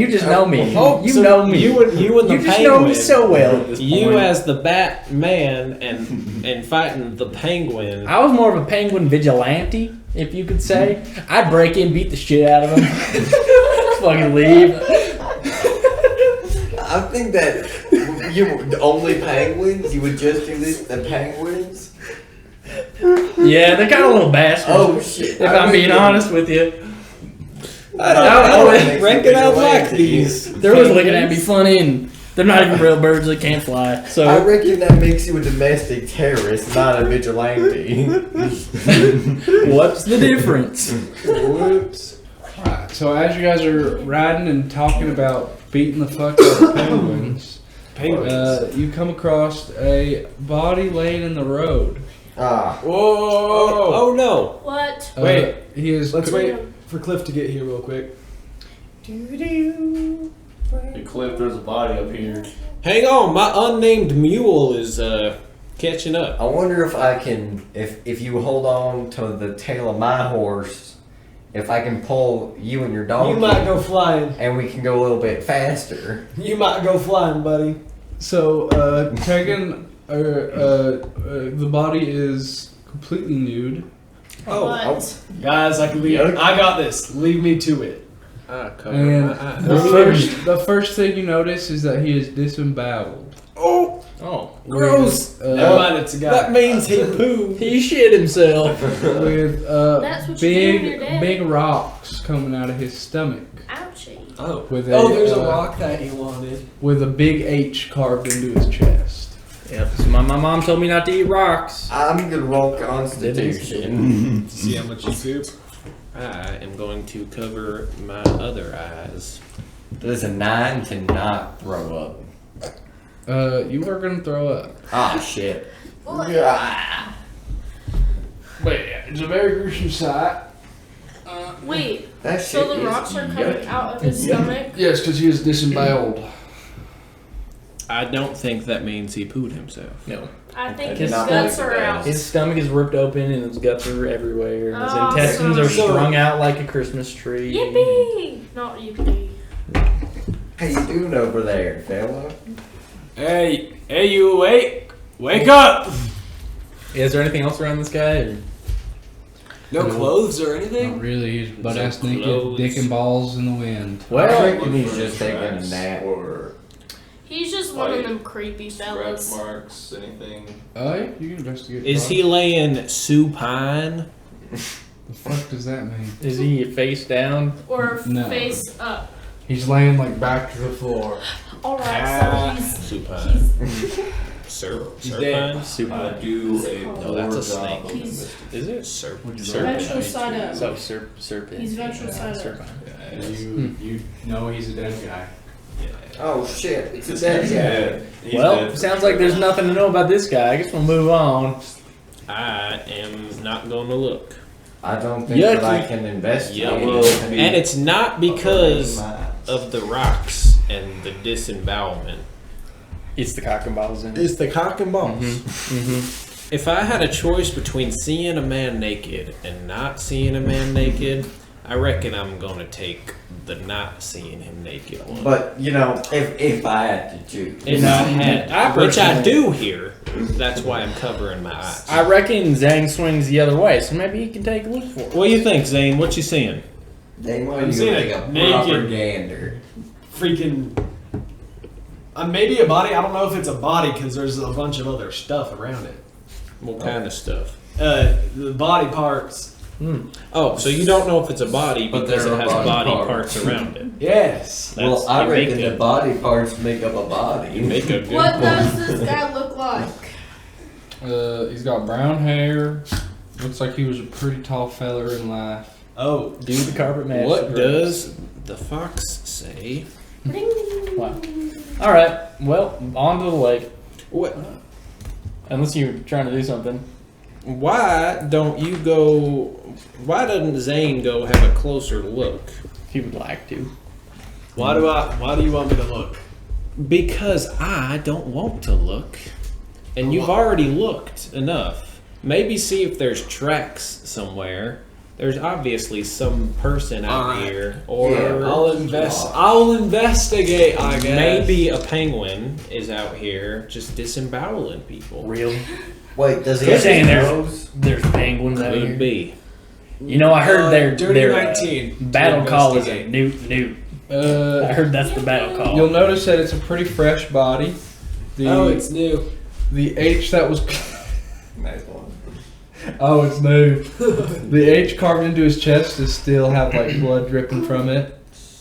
just know me. You so know me. You and the You just penguin. know me so well at this You point. as the Batman and fighting the penguin. I was more of a penguin vigilante, if you could say. I'd break in, beat the shit out of him, fucking leave. I think that you only penguins. You would just do this the penguins. Yeah, they're kind of little bastards. Oh shit! If I'm being honest with you, I don't reckon I like these. they're always looking at me funny, and they're not even real birds. They can't fly. I So reckon that makes you a domestic terrorist, not a vigilante. what's the difference? Whoops. Alright, so as you guys are riding and talking about beating the fuck out of penguins, you come across a body laying in the road. Ah, Whoa! Oh no! What? Wait. He is. Let's wait for Cliff to get here real quick. Hey, Cliff, there's a body up here. Hang on, my unnamed mule is catching up. I wonder if I can, if you hold on to the tail of my horse, if I can pull you and your donkey, You might go flying. and we can go a little bit faster. You might go flying, buddy. So, Tegan, the body is completely nude. What? Guys, I can leave. Yuck. I got this. Leave me to it. And the first thing you notice is that he is disemboweled. Oh, gross! Never mind, it's a guy. That means he pooed. He shit himself. With That's what you do when you're dead. big rocks coming out of his stomach. Ouchie. Oh. With There's a rock that he wanted. with a big H carved into his chest. Yep. So my mom told me not to eat rocks. I'm gonna roll Constitution. See how much you soup. I am going to cover my other eyes. There's a 9 to not throw up. You are gonna throw up. Ah, shit. What? But it's a very gruesome sight. Wait, That shit so the is rocks are coming yucky. out of his stomach? Yes, because he is disemboweled. I don't think that means he pooed himself. No. I think I his cannot guts believe are that. out. His stomach is ripped open and his guts are everywhere. And his Oh, intestines are so- strung out like a Christmas tree. Yippee! Not yippee. How you doing over there, fella? Hey, you awake? Wake up! Is there anything else around this guy? Or? No clothes or Not anything? really. He's butt ass Some naked, clothes. dick and balls in the wind. I Well, reckon he's just taking a nap. Or He's just one of them creepy scratch fellas. marks, anything. Oh, yeah, you can investigate. Is he laying supine? The fuck does that mean? is he face down? Or No. face up. He's laying like back to the floor. Alright, so he's. Supine. Serpine? Super. Do a No, that's a snake. He's Is it? ventral side up. So serpent. He's ventral side up. Serpent. You know he's a dead guy. Oh shit, it's a dead guy. He's Well, dead. sounds like there's nothing to know about this guy. I guess we'll move on. I am not going to look. I don't think that I Yucky. can investigate. Yeah, well, and it's not because of the rocks and the disembowelment. It's the cock and balls in. It's the cock and balls. Mm-hmm. If I had a choice between seeing a man naked and not seeing a man naked, I reckon I'm going to take the not seeing him naked one. But you know, if I had to choose, If I had, I which I personally- do here, that's why I'm covering my eyes. I reckon Zhang swings the other way, so maybe he can take a look for it. What do you think, Zane? What you seeing? they want I'm you seeing to a take a naked- proper gander. Freaking. Maybe a body. I don't know if it's a body because there's a bunch of other stuff around it. What kind of stuff? The body parts. Oh, so you don't know if it's a body But because it there are has body body parts. parts around it. Yes. That's- Well, I you make reckon a- the body parts make up a body. You make a good What point. does this guy look like? He's got brown hair. Looks like he was a pretty tall feller in life. Oh, Do the carpet match. What the does the fox say? Wow. All right. Well, on to the lake. What? Unless you're trying to do something. Why don't you go? Why doesn't Zane go have a closer look? If you would like to. why do you want me to look? Because I don't want to look, and you've already looked enough. Maybe see if there's tracks somewhere. There's obviously some person out Alright. here, or I'll investigate. I guess. maybe a penguin is out here just disemboweling people. Really? Wait, does he You're have saying nose? there's penguins out Could here? be. You know, I heard Dirty their 19 battle to call is a investigate. newt. I heard that's the battle call. You'll notice that it's a pretty fresh body. Oh, it's new. The H that was. Nice one. Oh, it's new. The H carved into his chest is still have like blood dripping from it,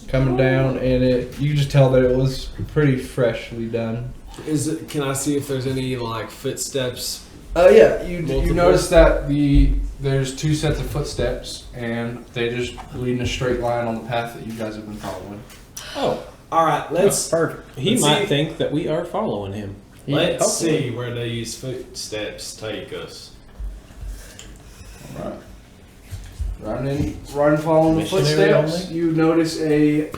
coming down, and you can just tell that it was pretty freshly done. Can I see if there's any like footsteps? Yeah, you Multiple. notice that there's two sets of footsteps, and they just lead in a straight line on the path that you guys have been following. Oh, All right, let's Perfect. he Let's might see. think that we are following him. let's hopefully. see where these footsteps take us. Right. Running, following the Missionary footsteps, you notice a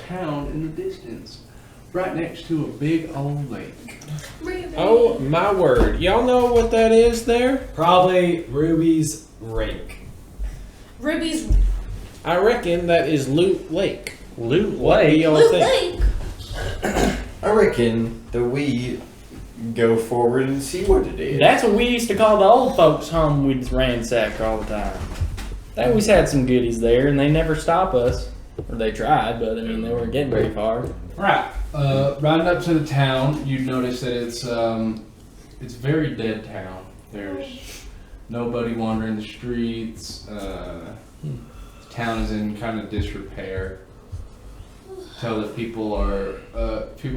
town in the distance, right next to a big old lake. Oh my word! Y'all know what that is there? Probably Ruby's rake. Ruby's I reckon that is Loot Lake. Loot What do Lake. y'all Loot think? Lake. I reckon that we go forward and see what it is. That's what we used to call the old folks' home. We'd ransack all the time. They always had some goodies there, and they never stop us. Or they tried, but I mean, they weren't getting very far. Right. Riding up to the town, you notice that it's a very dead town. There's nobody wandering the streets. The town is in kind of disrepair. Tell that people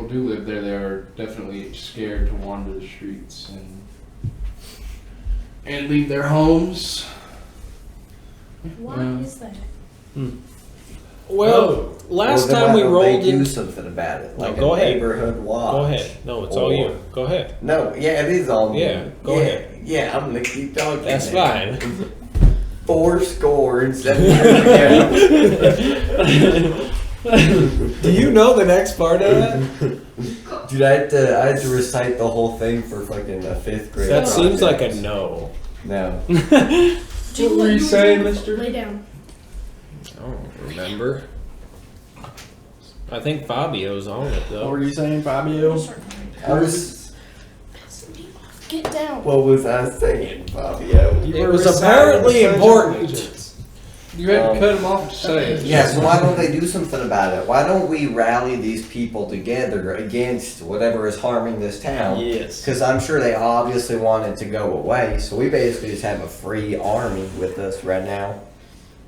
do live there. They are definitely scared to wander the streets and leave their homes. Why is that? Well, last Well, then time why we don't rolled they do in. something about it, No, like go a ahead. neighborhood watch. Go ahead. No, it's all Or- you. Go ahead. No, yeah, it is all me. Yeah, go ahead. Yeah, I'm gonna keep talking. That's then. fine. 4 years ago. Do you know the next part of that? Dude, I had to recite the whole thing for fucking a 5th grade. That seems like a project. no. No. What were you saying, mister? Lay down. I don't remember. I think Fabio's on it What though. were you saying, Fabio? I was. Get down. What was I saying, Fabio? You It were was reciting apparently the Pledge of important. Allegiance. You had to cut him off to say it. Yeah, so why don't they do something about it? Why don't we rally these people together against whatever is harming this town? Yes. Because I'm sure they obviously want it to go away. So we basically just have a free army with us right now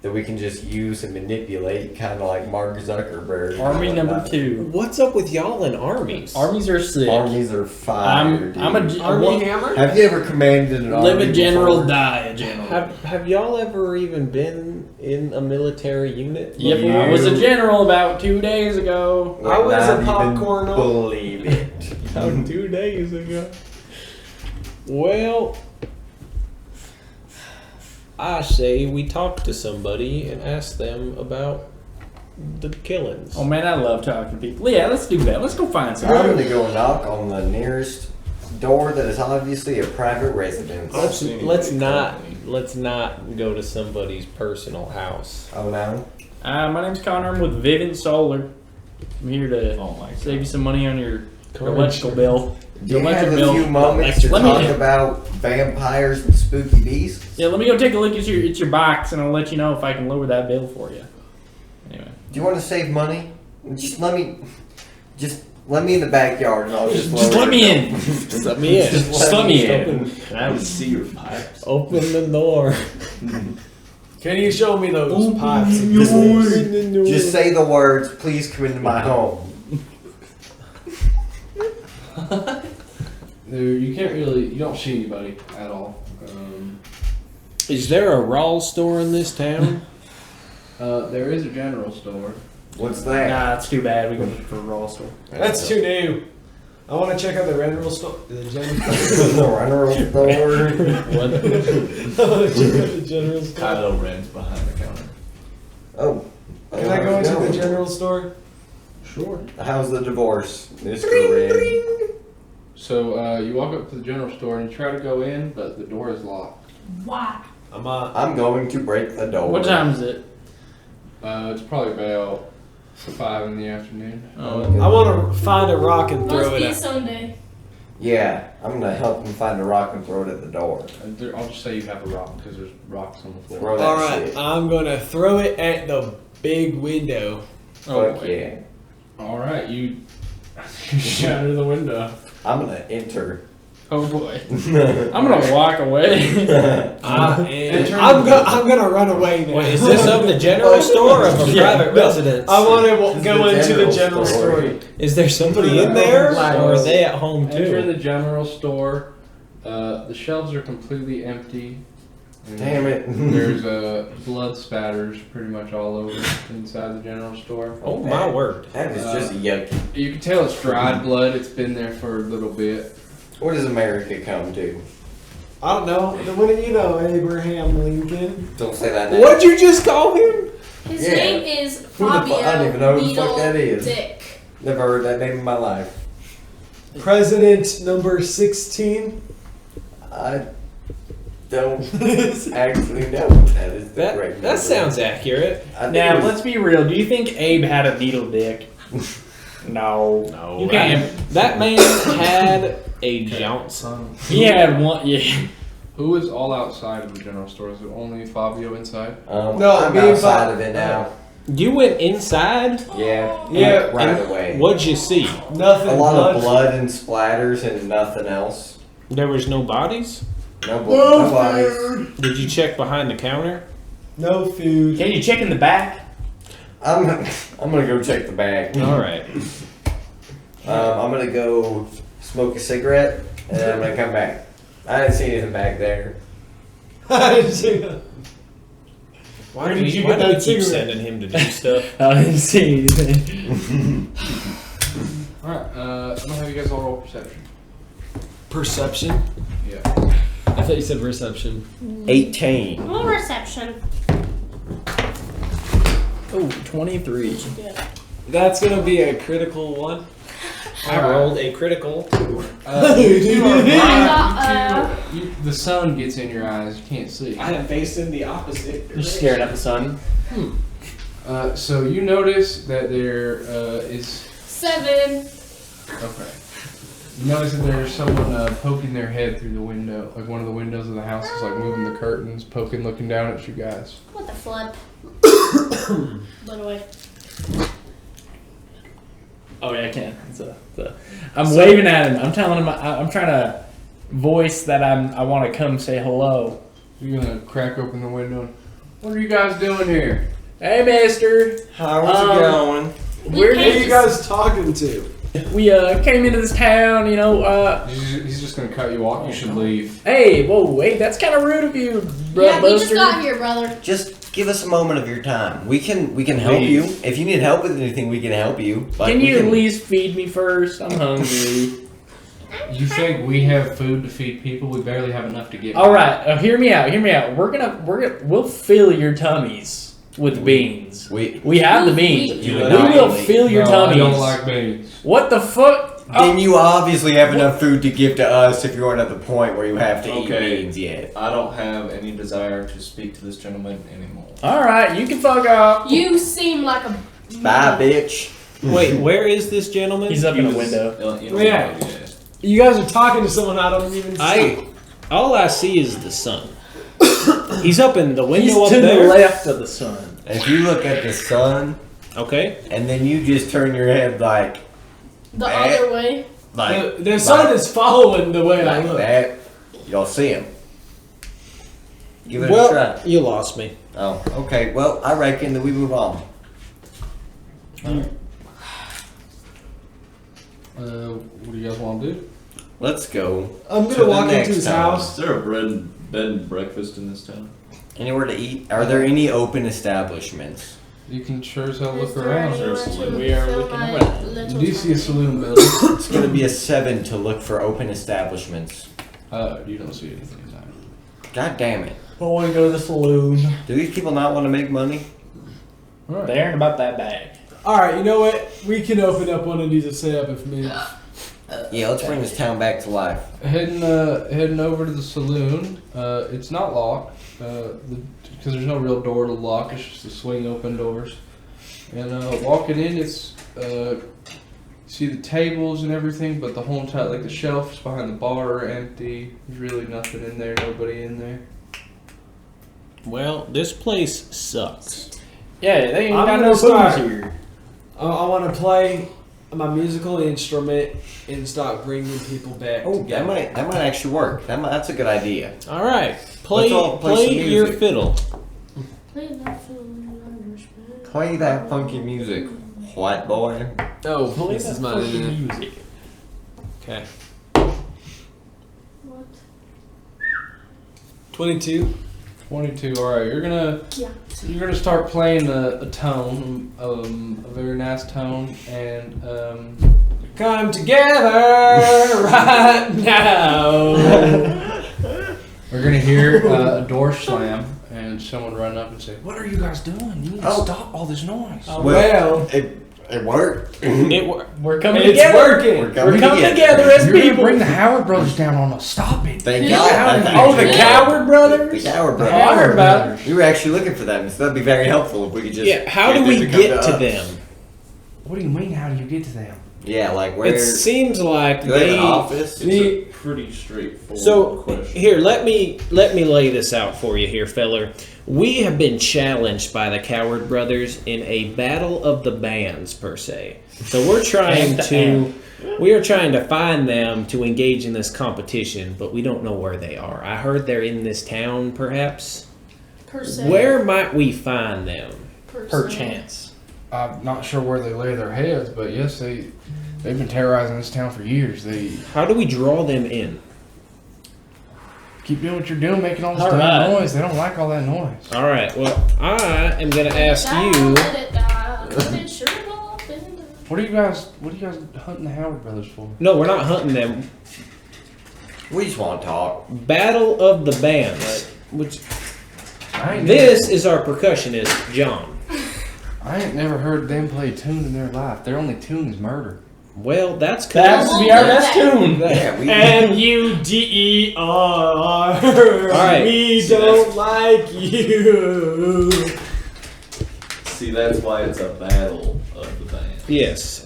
that we can just use and manipulate, kind of like Mark Zuckerberg. Army and number whatnot. 2. What's up with y'all in armies? Armies are sick. Armies are fire, dude. I'm a Army Hammer? Have you ever commanded an army? live a general, before? die a general. Have y'all ever even been in a military unit? Yep, I was a general about 2 days ago. I was a Not even popcorn. Believe it. 2 days ago. Well, I say we talk to somebody and ask them about the killings. Oh man, I love talking to people. Yeah, let's do that. Let's go find I'm somebody. gonna go knock on the nearest door that is obviously a private residence. Let's not go to somebody's personal house. Oh no. My name's Connor. I'm with Vivint Solar. I'm here to save you some money on your electrical bill. Do you Electric have a bill. few moments to Let me- talk about vampires and spooky beasts? Yeah, let me go take a look at your box, and I'll let you know if I can lower that bill for you. Anyway. Do you want to save money? Just let me in the backyard and I'll just Let me in. Just let me in. Just let me in. Open, Can I see your pipes? open the door. Can you show me those pipes? Just say the words, please come into my home. you can't really, you don't see anybody at all. Is there a raw store in this town? There is a general store. What's that? Nah, it's too bad. We go look for a raw store. That's too new. I want to check out the general store. The general The general store. What? I want to check out the general store. Kylo Ren's behind the counter. Oh. Can I go into the general store? Sure. How's the divorce, Mr. Red? So you walk up to the general store and you try to go in, but the door is locked. Why? I'm going to break the door. What time is it? It's probably about 5 in the afternoon. I want to find a rock and Must throw it be at. Sunday. Yeah, I'm gonna help him find a rock and throw it at the door. I'll just say you have a rock because there's rocks on the floor. Throw that All right, shit. I'm gonna throw it at the big window. Fuck yeah. All right, you shatter the window. I'm gonna enter. Oh boy. I'm gonna walk away. I'm gonna run away now. Wait, is this of the general store or of a private residence? I want to This go is the into the general general store. store. Is there somebody in there, or are they at home Enter too? the general store. The shelves are completely empty. And Damn it. There's blood spatters pretty much all over inside the general store. Oh my word! That is just yucky. You can tell it's dried blood. It's been there for a little bit. What does America come to? I don't know. What do you know, Abraham Lincoln? Don't say that name. What'd you just call him? His Yeah. name is Who the fuck- Fabio I don't even know who the fuck Needle that is. Dick. Never heard that name in my life. President number 16. I don't actually know. That is the correct That number. sounds accurate. I think Now, it was- let's be real. Do you think Abe had a needle dick? No. No, You can't. That man had a Johnson. He had one. Yeah. Who is all outside of the general store? Is it only Fabio inside? No, I'm me and outside Bob- of it now. You went inside. Yeah. Yeah, Right and away. What'd you see? Nothing. A lot blood. of blood and splatters and nothing else. There was no bodies. No blood. No bodies. Did you check behind the counter? No food. Can you check in the back? I'm gonna go check the bag. All right. I'm gonna go smoke a cigarette and then I'm gonna come back. I didn't see anything back there. I didn't see that. Why Where do did we, you why get do we that keep cigarette? sending him to do stuff? I didn't see anything. All right. I'm gonna have you guys all roll perception. Perception? Yeah. I thought you said reception. 18. Well, reception. Oh, 23. Yeah. That's gonna be a critical one. I rolled a critical. You are got, blind to- the sun gets in your eyes. You can't see. I am facing the opposite. You're staring at the sun. So you notice that there is 7. okay. You notice that there's someone poking their head through the window, like one of the windows of the house is like moving the curtains, poking, looking down at you guys. What the flip? By the way. Oh yeah, I can. I'm waving at him. I'm telling him. I'm trying to voice that I want to come say hello. You're gonna crack open the window. What are you guys doing here? Hey, Mister. How's it going? We're Who are you guys talking to? we came into this town. You know. He's just gonna cut you off. You should leave. Hey, whoa, wait. That's kind of rude of you, bro. Yeah, we just Buster. got here, brother. Just give us a moment of your time. We can help you. If you need help with anything, we can help you. But Can we you at least feed me first? I'm hungry. You think we have food to feed people? We barely have enough to get. All right, hear me out. Hear me out. We'll fill your tummies with beans. We have the beans. You We would not will eat. fill your No, tummies. I don't like beans. What the fuck? Then you obviously have enough food to give to us if you aren't at the point where you have to eat Okay. beans yet. I don't have any desire to speak to this gentleman anymore. All right, you can fuck off. You seem like a. Bye, bitch. Wait, where is this gentleman? He's up in the window. Yeah. You guys are talking to someone I don't even see. All I see is the sun. He's up in the window He's up to there. the left of the sun. If you look at the sun Okay. and then you just turn your head like The other way. The sun is following the way I look. that, you'll see him. Give it a Well, try. you lost me. Oh, okay. Well, I reckon that we move on. What do you guys want to do? Let's go. I'm To gonna the walk into next his town. house. Is there a bed and breakfast in this town? Anywhere to eat? Are there any open establishments? You can sure as hell Is look there around. anywhere There's a to saloon. We are fill looking my around. little You do see a tummy? saloon building. It's gonna be a 7 to look for open establishments. You don't see anything in that. God damn it. I want to go to the saloon. Do these people not want to make money? They aren't about that bag. All right, you know what? We can open up one of these and set up if me. Yeah, let's bring this town back to life. Heading over to the saloon. It's not locked because there's no real door to lock. It's just the swing open doors. And walking in, it's see the tables and everything, but the whole entire the shelves behind the bar are empty. There's really nothing in there. Nobody in there. Well, this place sucks. Yeah, they ain't I'm got gonna no start. booze here. I want to play my musical instrument and start bringing people back Oh, together. that might actually work. That's a good idea. All right, play Let's all play some your music. fiddle. Play that film, Irishman. Play that funky music, white boy. Oh, Play this that is my fucking internet. music. Okay. What? 22. 22. All right, you're gonna start playing a tone, a very nice tone, and Come together right now. we're gonna hear a door slam and someone run up and say, "What are you guys doing? You need to Oh. stop all this noise." Well, it worked. We're coming it's together. working. We're coming together as You're gonna people. bring the Howard brothers down on us. Stop it. Thank Yeah. God. Oh, the Coward Brothers? The Coward I Brothers. heard about it. We were actually looking for them, so that'd be very helpful if we could just. Yeah, how do them we come get to us. them? What do you mean? How do you get to them? Yeah, like where? It seems like Do they have they. an office? It's a pretty straightforward So question. here, let me lay this out for you here, feller. We have been challenged by the Coward Brothers in a battle of the bands, per se. So we're trying we are trying to find them to engage in this competition, but we don't know where they are. I heard they're in this town, perhaps. Per se. Where might we find them? Per Per se. chance. I'm not sure where they lay their heads, but yes, they've been terrorizing this town for years. They How do we draw them in? keep doing what you're doing, making all this All damn right. noise. They don't like all that noise. All right. Well, I am going to ask you. Let it die. Let it sure go up and down. What are you guys hunting the Howard brothers for? No, we're not hunting them. We just want to talk. Battle of the bands. Which I ain't this is our percussionist, John. I ain't never heard them play a tune in their life. Their only tune is murder. Well, that's That's cause be our best tune. Yeah, we. MUDER. right. We See, don't like you. See, that's why it's a battle of the band. yes.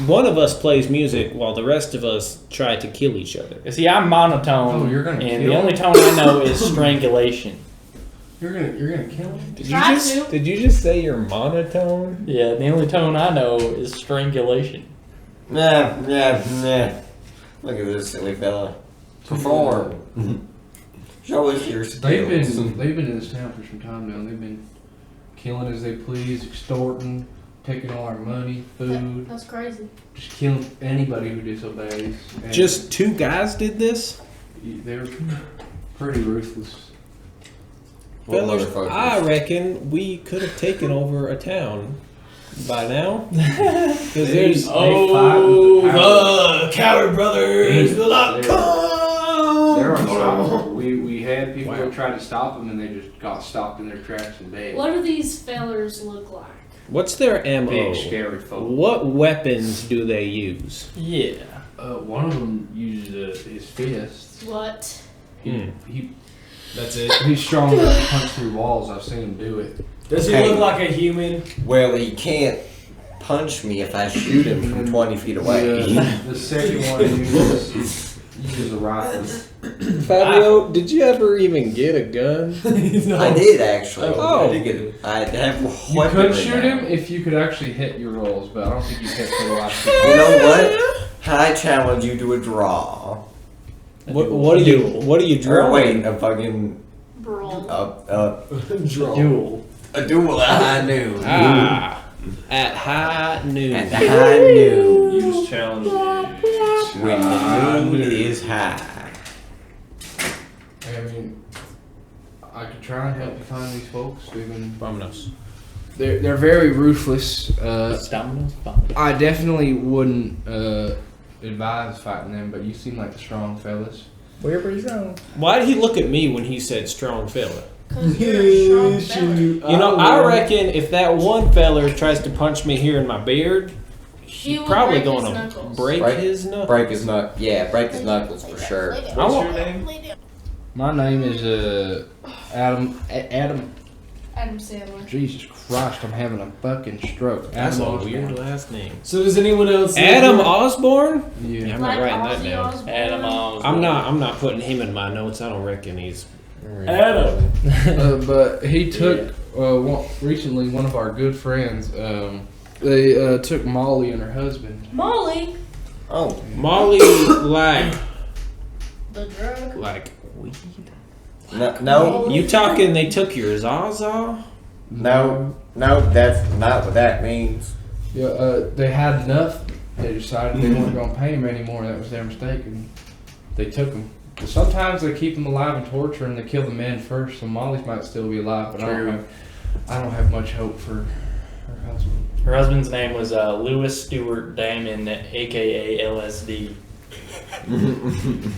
One of us plays music while the rest of us try to kill each other. You see, I'm monotone, Oh, you're gonna and kill the only him? tone I know is strangulation. You're gonna kill him. Did you just say you're monotone? Yeah, the only tone I know is strangulation. Nah. Look at this silly fella. Perform. Show us your skills. They've been in this town for some time now. They've been killing as they please, extorting, taking all our money, food, That's crazy. just killing anybody who disobeys. And Just two guys did this? they're pretty ruthless. What Fellas, motherfuckers. I reckon we could have taken over a town by now. Because there's The Coward Brothers will not They're come. unstoppable. We had people who tried to stop them and they just got stopped in their tracks and dead. What do these fellers look like? What's their MO? Big scary folk. What weapons do they use? Yeah. One of them uses his fists. What? He That's it. he's strong enough to punch through walls. I've seen him do it. Does he Hey. look like a human? Well, he can't punch me if I shoot him from 20 feet away. The second one uses a rifle. Fabio, did you ever even get a gun? No. I did actually. Oh. I did get it. I have You weaponry could shoot now. him if you could actually hit your rolls, but I don't think you hit for the last You know what? I challenge you to a draw. What do you Or draw? wait, a fucking Brawl. Duel. a duel at high noon. At high noon. At the high noon. Use challenge. when the moon is high. I mean, I could try and help you find these folks. Vámonos. They're very ruthless. Domino's? I definitely wouldn't advise fighting them, but you seem like the strong fellas. We're pretty strong. Why did he look at me when he said strong fella? Cause you're a strong fella. You know, I reckon if that one feller tries to punch me here in my beard, He will probably break his going to knuckles. break his knuckles. Break his knuckles. Yeah, break his knuckles for sure. I want- My name is Adam. Adam Sandler. Jesus Christ, I'm having a fucking stroke. That's Adam a Osborne. weird last name. So does anyone else? Adam Osborne? Yeah. I'm not writing that Ozzy down. Osbourne. Adam Osborne. I'm not putting him in my notes. I don't reckon he's. Adam. But he took recently one of our good friends. They took Molly and her husband. Molly. Oh, Molly like The drug. weed. no, You talking? They took your Zaza? no, that's not what that means. Yeah, they had enough. They decided they weren't going to pay him anymore. That was their mistake, and they took him. But sometimes they keep them alive and torture, and they kill the men first. So Molly's might still be alive, but I don't have much hope for her husband. Her husband's name was Lewis Stewart Damon, aka LSD.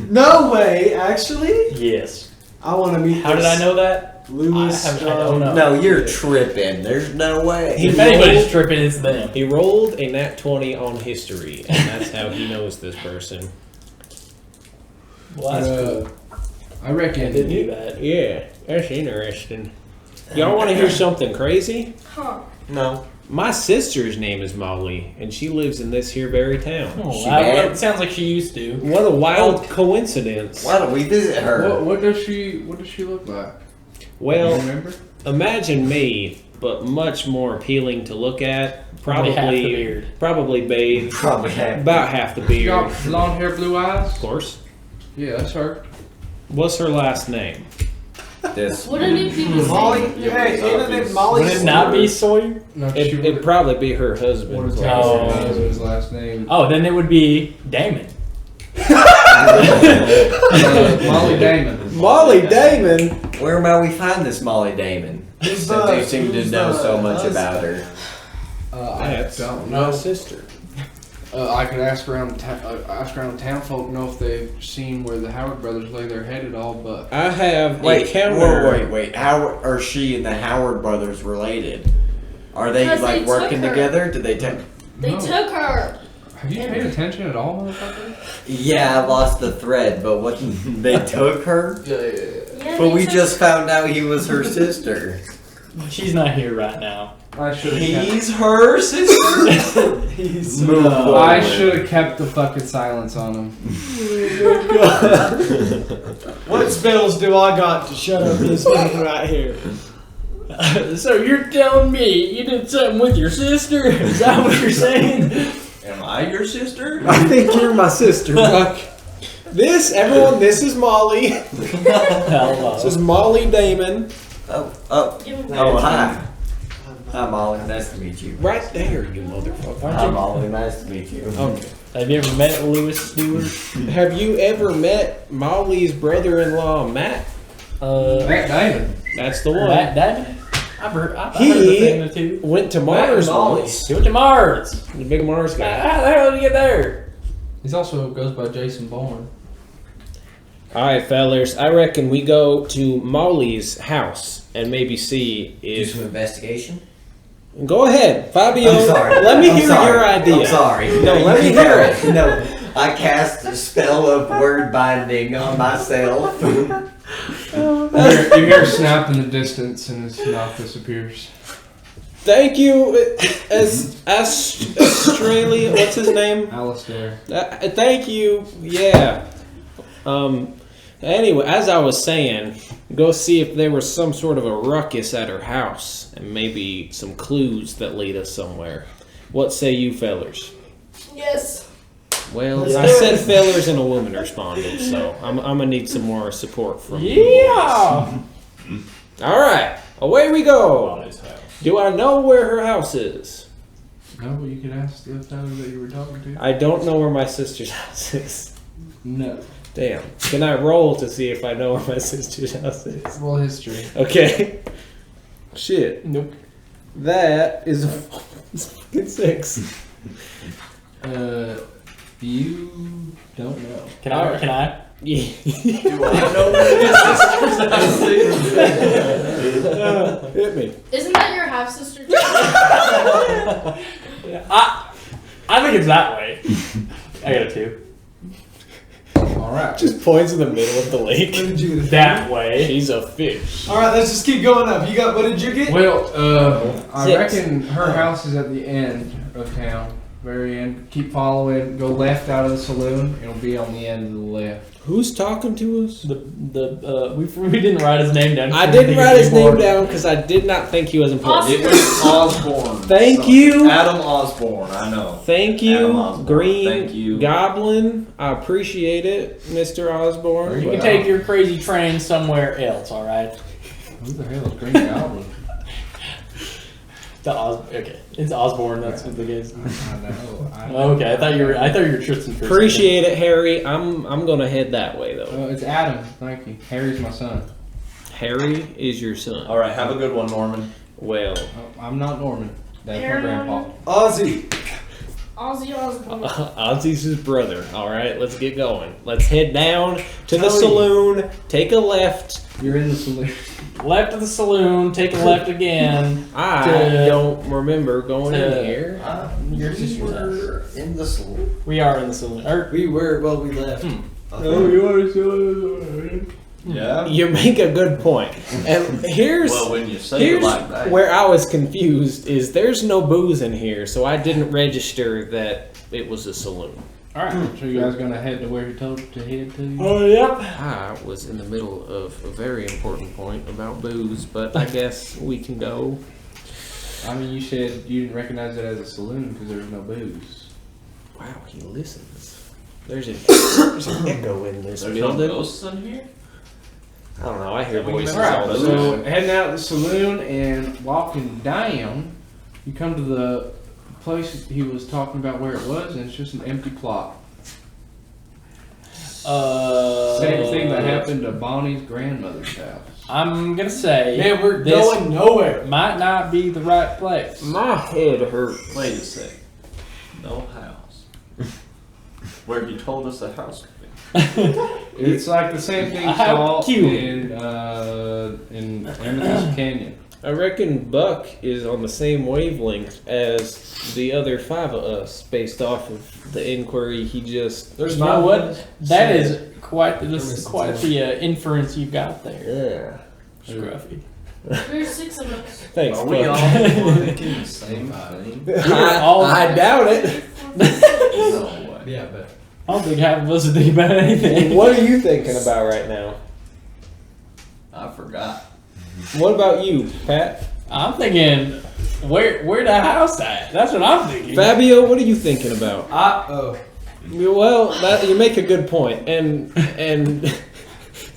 No way, actually. Yes. I want to meet. How did I know that? Lewis. I don't know. No, you're tripping. There's no way. If anybody's tripping, it's them. He rolled a nat 20 on history, and that's how he knows this person. Well, that's cool. I reckon. I didn't do that. Yeah, that's interesting. Y'all want to hear something crazy? Huh. No. My sister's name is Molly, and she lives in this here very town. Oh, She bad? it sounds like she used to. What a wild coincidence. Why don't we visit her? What does she look like? Do you Well, remember? imagine me, but much more appealing to look at. Probably half the beard. Probably bathed. Probably have. About half the She beard. got blonde hair, blue eyes. Of course. Yeah, that's her. What's her last name? This. Wouldn't it be the same? Molly. Hey, isn't it Molly? Would it not be Sawyer? No, It'd probably be her husband. Oh. his last name. Oh, then it would be Damon. Molly Damon. Molly Damon. Where might we find this Molly Damon? Who's Since the- they seem to who's know the so much husband? about her. I That's don't my know. sister. I could ask around the town folk know if they've seen where the Howard brothers lay their head at all, but I have a Wait, counter. wait. How are she and the Howard brothers related? Are they Because like they working took her. together? Did they take? They No. took her. Have you paid attention at all, motherfucker? Yeah, I lost the thread, but what they took her? Yeah, But they we took just found out he was her sister. She's not here right now. I should have He's her sister. He's Move I forward. should have kept the fucking silence on him. What spells do I got to shut up this man right here? So you're telling me you did something with your sister? Is that what you're saying? Am I your sister? I think you're my sister. This is Molly. Hello. This is Molly Damon. Oh, Give him oh, hi. Hi, Molly. Nice to meet you. Right there, you motherfucker. Hi, Molly. Nice to meet you. Okay. Have you ever met Lewis Stewart? Have you ever met Molly's brother-in-law, Matt? Matt Damon. That's the one. That I've heard the He thing or two. went to Matt and Mars Molly. once. He went to Mars. The big Mars How guy. the hell did he get there? He's also goes by Jason Bourne. All right, fellers. I reckon we go to Molly's house and maybe see Do if. some investigation. Go ahead, Fabio. I'm sorry. Let me I'm hear sorry. your idea. I'm sorry. No, let me hear it. No, I cast a spell of word binding on myself. You hear a snap in the distance and his mouth disappears. Thank you, Australia. What's his name? Alistair. Thank you. Yeah. Anyway, as I was saying, go see if there was some sort of a ruckus at her house and maybe some clues that lead us somewhere. What say you, fellers? Yes. Well, Let's I do said it. fellers and a woman responded, so I'm gonna need some more support from you. Yeah. All right, away we go. Do I know where her house is? No, but you can ask the fellow that you were talking to. I don't know where my sister's house is. No. Damn. Can I roll to see if I know where my sister's house is? Roll history. Okay. Shit. Nope. That is a fucking 6. You don't know. Can I? Yeah. Do I know where his sister's house is? Hit me. Isn't that your half sister? I think it's that way. I got a 2. Alright. Just points in the middle of the lake. What did you get? That way. She's a fish. All right, let's just keep going up. You got what did you get? Well, I 6. reckon her house is at the end of town. Very end. Keep following. Go left out of the saloon. It'll be on the end of the left. Who's talking to us? We didn't write his name down. I didn't write his name down because I did not think he was important. It was Osborne. Thank you. Adam Osborne, I know. Thank Adam you, Osborne. Green Thank you. Goblin. I appreciate it, Mr. Osborne. You can take your crazy train somewhere else, alright? Who the hell is Green Goblin? Okay. It's Osborne, that's what it is. I know. Okay, I thought you were Tristan first. Appreciate it, Harry. I'm gonna head that way though. It's Adam. Thank you. Harry's my son. Harry is your son. All right, have a good one, Norman. Well, Oh, I'm not Norman. That's my Aaron grandpa. Ozzy. Ozzy Osbourne. Ozzy's his brother. All right, let's get going. Let's head down to the Tony. saloon. Take a left. You're in the saloon. Left of the saloon, take a left again. I don't remember going in here. Your sister's house. in the saloon. We are in the saloon. We were, well, we left. Oh, you are still. Yeah. You make a good point. And here's Well, when you say it here's like that. where I was confused. Is there's no booze in here, so I didn't register that it was a saloon. Alright, so you guys gonna head to where he told you to head to? Oh, yep. I was in the middle of a very important point about booze, but I guess we can go. I mean, you said you didn't recognize it as a saloon because there was no booze. Wow, he listens. There's an echo in this There's no building. ghosts in here? I don't know. I hear voices Alright, all the so time. heading out the saloon and walking down, you come to the place he was talking about where it was, and it's just an empty plot. Same thing that happened to Bonnie's grandmother's house. I'm gonna say Man, we're this going nowhere. might not be the right place. My head hurts. Wait a sec. No house. Where you told us the house would be. It's like the same thing you How saw cute. in Amethyst Canyon. I reckon Buck is on the same wavelength as the other 5 of us, based off of the inquiry he just. There's You know five what? of us. That Shit. is quite the inference you got there, Yeah. Scruffy. There's 6 of us. Thanks, Are we all Buck. thinking the same thing? I doubt it. No way. Yeah, but I don't think half of us would think about anything. What are you thinking about right now? I forgot. What about you, Pat? I'm thinking, where the house at? That's what I'm thinking. Fabio, what are you thinking about? oh, Well, you make a good point. And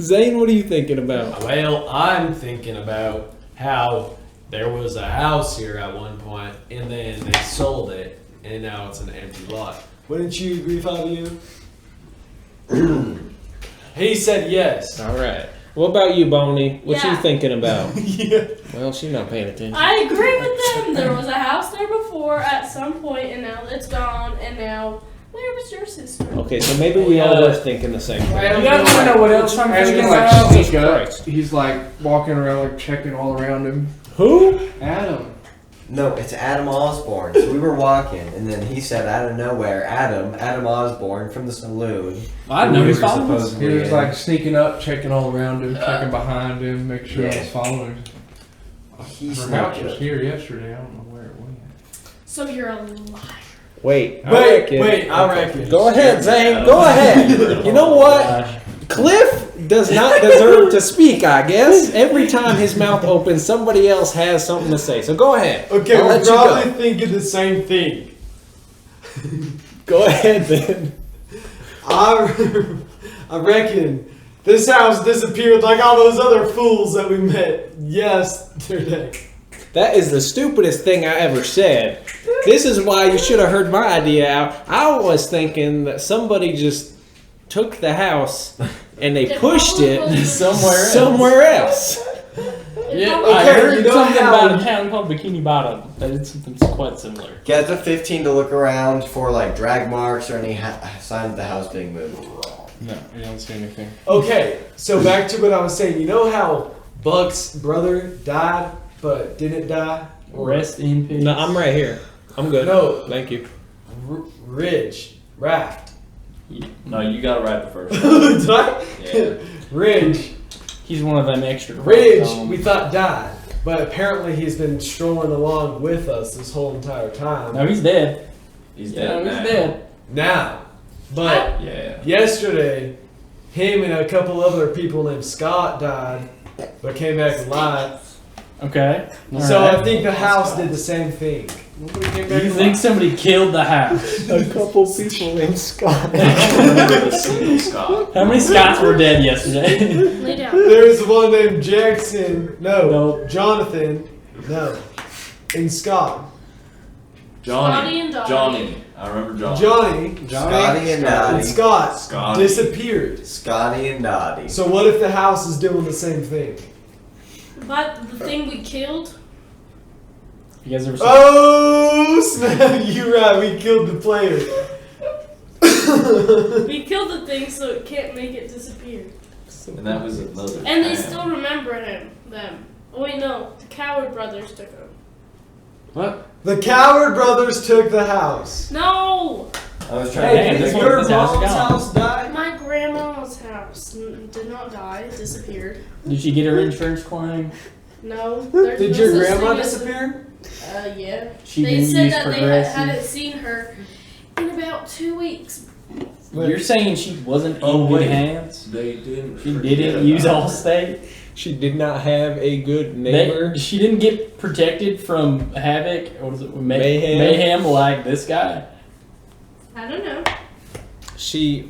Zane, what are you thinking about? well, I'm thinking about how there was a house here at one point, and then they sold it, and now it's an empty lot. Wouldn't you agree, Fabio? He said yes. All right. What about you, Bonnie? What you Yeah. thinking about? Yeah. Well, she's not paying attention. I agree with them. There was a house there before at some point, and now it's gone. And now, where was your sister? Okay, so maybe we all were thinking the same thing. You guys want to know what else I'm Adam's thinking like about? sneak up. Christ. He's like walking around, like checking all around him. Who? Adam. No, it's Adam Osborne. So we were walking, and then he said out of nowhere, Adam Osborne from the saloon. I didn't know We he's were following us. He supposedly was in. like sneaking up, checking all around him, checking behind him, make sure I Yeah. was following him. He Her snuck house was up. here yesterday. I don't know where it went. So you're a liar. Wait, I reckon. Go ahead, Zane. Go ahead. You know what? Cliff does not deserve to speak, I guess. Every time his mouth opens, somebody else has something to say. So go ahead. Okay, I'll we're let you probably thinking the same thing. Go ahead then. I reckon this house disappeared like all those other fools that we met yesterday. That is the stupidest thing I ever said. This is why you should have heard my idea out. I was thinking that somebody just took the house and they pushed it somewhere else. Yeah, Okay, I heard you know something how- about a town called Bikini Bottom. That did something quite similar. Get a 15 to look around for like drag marks or any sign of the house being moved. No, you don't see anything. Okay, so back to what I was saying. You know how Buck's brother died but didn't die? Rest in peace. No, I'm right here. I'm good. No. Thank you. Raft. No, you gotta ride it first. Did I? Yeah. Ridge. He's one of them extra. Ridge, we thought died, but apparently he's been strolling along with us this whole entire time. No, he's dead. He's Yeah, dead he's now. dead. Now, but Yeah. yesterday, him and a couple other people named Scott died, but came back alive. Okay. So Alright. I think the house did the same thing. You think somebody killed the house? A couple people named Scott. I don't remember the single Scott. How many Scots were dead yesterday? Lay down. There's one named Jackson. No. Jonathan. No. And Scott. Scotty and Dottie. Johnny. I remember Johnny. Johnny Scotty and and Noddy. Scott Scotty. disappeared. Scotty and Noddy. So what if the house is doing the same thing? But the thing we killed, You guys ever seen? Oh snap! You're right. We killed the player. we killed the thing so it can't make it disappear. And that was another. And they town. still remember them. Oh wait, no. The Coward brothers took him. What? The Coward brothers took the house. No! I was trying Hey, to this think. one- this house is gone. die? My grandma's house did not die. It disappeared. Did she get her insurance claim? No. There's Did no your such grandma thing as a- disappear? Yeah. She They didn't said use that they progressive. hadn't seen her in about 2 weeks. You're saying she wasn't Oh, in good wait. hands? They didn't. She forget didn't use about Allstate? She did not have a good neighbor. She didn't get protected from havoc, or was it Mayhem. mayhem like this guy? I don't know. She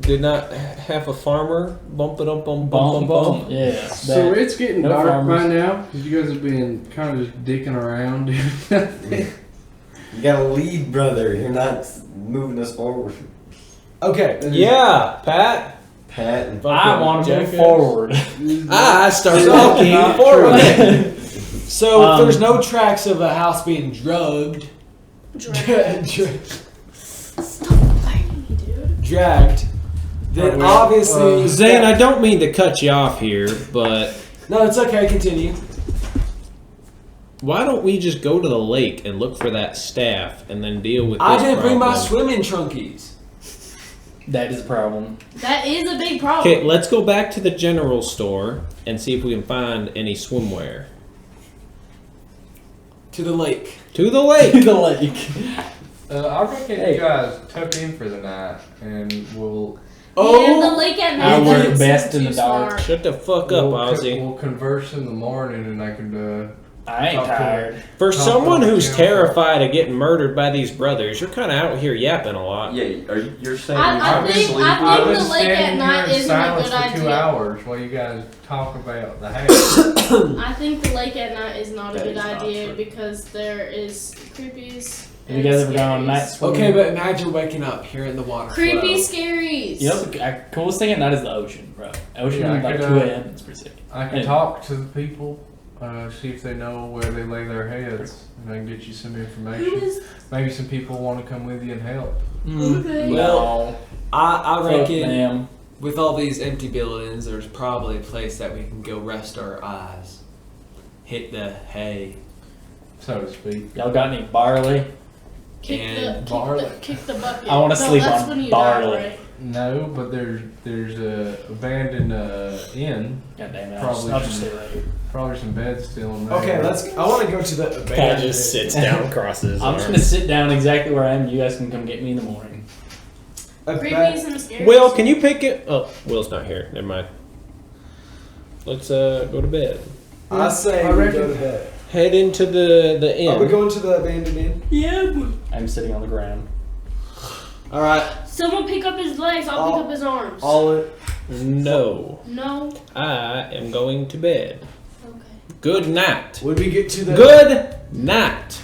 did not have a farmer. Bump it up, bump, Bum, bump, bump. bum. Yeah. So that- it's getting no dark farmers. by now. You guys have been kind of just dicking around. You got a lead, brother. You're not moving us forward. Okay. Yeah, Pat. Pat and I want to move Jackass. forward. I started Not walking true. forward. So if there's no tracks of a house being drugged. Drag. Stop fighting me, dude. Dragged. Then Are we- obviously. Zane, I don't mean to cut you off here, but No, it's okay. Continue. why don't we just go to the lake and look for that staff and then deal with this I didn't bring my problem? swimming trunkies. That is a problem. That is a big problem. Okay, let's go back to the general store and see if we can find any swimwear. To the lake. To the lake. the lake. I reckon Hey. you guys tuck in for the night and we'll Yeah, the lake at night I work doesn't best seem in the too dark. smart. Shut the fuck up, we'll, Ozzy. we'll converse in the morning and I can I ain't tired. For Oh, someone who's yeah. terrified of getting murdered by these brothers, you're kind of out here yapping a lot. Yeah, you're saying I you're think- sleeping? I think was the lake at standing night here in isn't a silence good for 2 idea. hours while you guys talk about the house. I think the lake at night is not a That good is not idea true. because there is creepies. Have you guys ever gone on a night swim? Okay, but imagine waking up hearing the water. Creepy flow. scaries. You know, the coolest thing at night is the ocean, bro. Ocean Yeah, I at like could, 2 a.m. It's pretty sick. I can Hey. talk to the people, see if they know where they lay their heads, and I can get you some Who information. is Maybe some people want to come with you and help. okay? No. I Fuck reckon them. with all these empty buildings, there's probably a place that we can go rest our eyes. Hit the hay. So to speak. Y'all got any barley? And Kick the bucket. I wanna No, sleep that's on when you barley. Die, right? No, but there's a abandoned inn. God damn it. Probably I'll just some- stay right here. Probably some beds still in there. Okay, I want to go to the Pat abandoned. just sits down, crosses his I'm just arms. gonna sit down exactly where I am. You guys can come get me in the morning. Creepies and scaries. Will, can you pick it? Oh, Will's not here. Never mind. Let's go to bed. I say I we reckon- go to bed. Head into the Are we inn. going to the abandoned inn? Yeah. I'm sitting on the ground. All right. Someone pick up his legs. I'll pick up his arms. All it. No, No. I am going to bed. Okay. Good night. When we get to the Good night.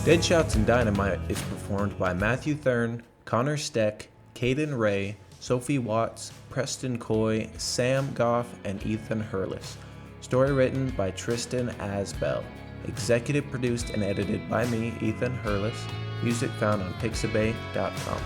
Deadshots and Dynamite is performed by Matthew Thurn, Connor Steck, Caden Ray, Sophie Watts, Preston Coy, Sam Goff, and Ethan Hurlis. Story written by Tristan Asbell. Executive produced and edited by me, Ethan Hurlis. Music found on pixabay.com.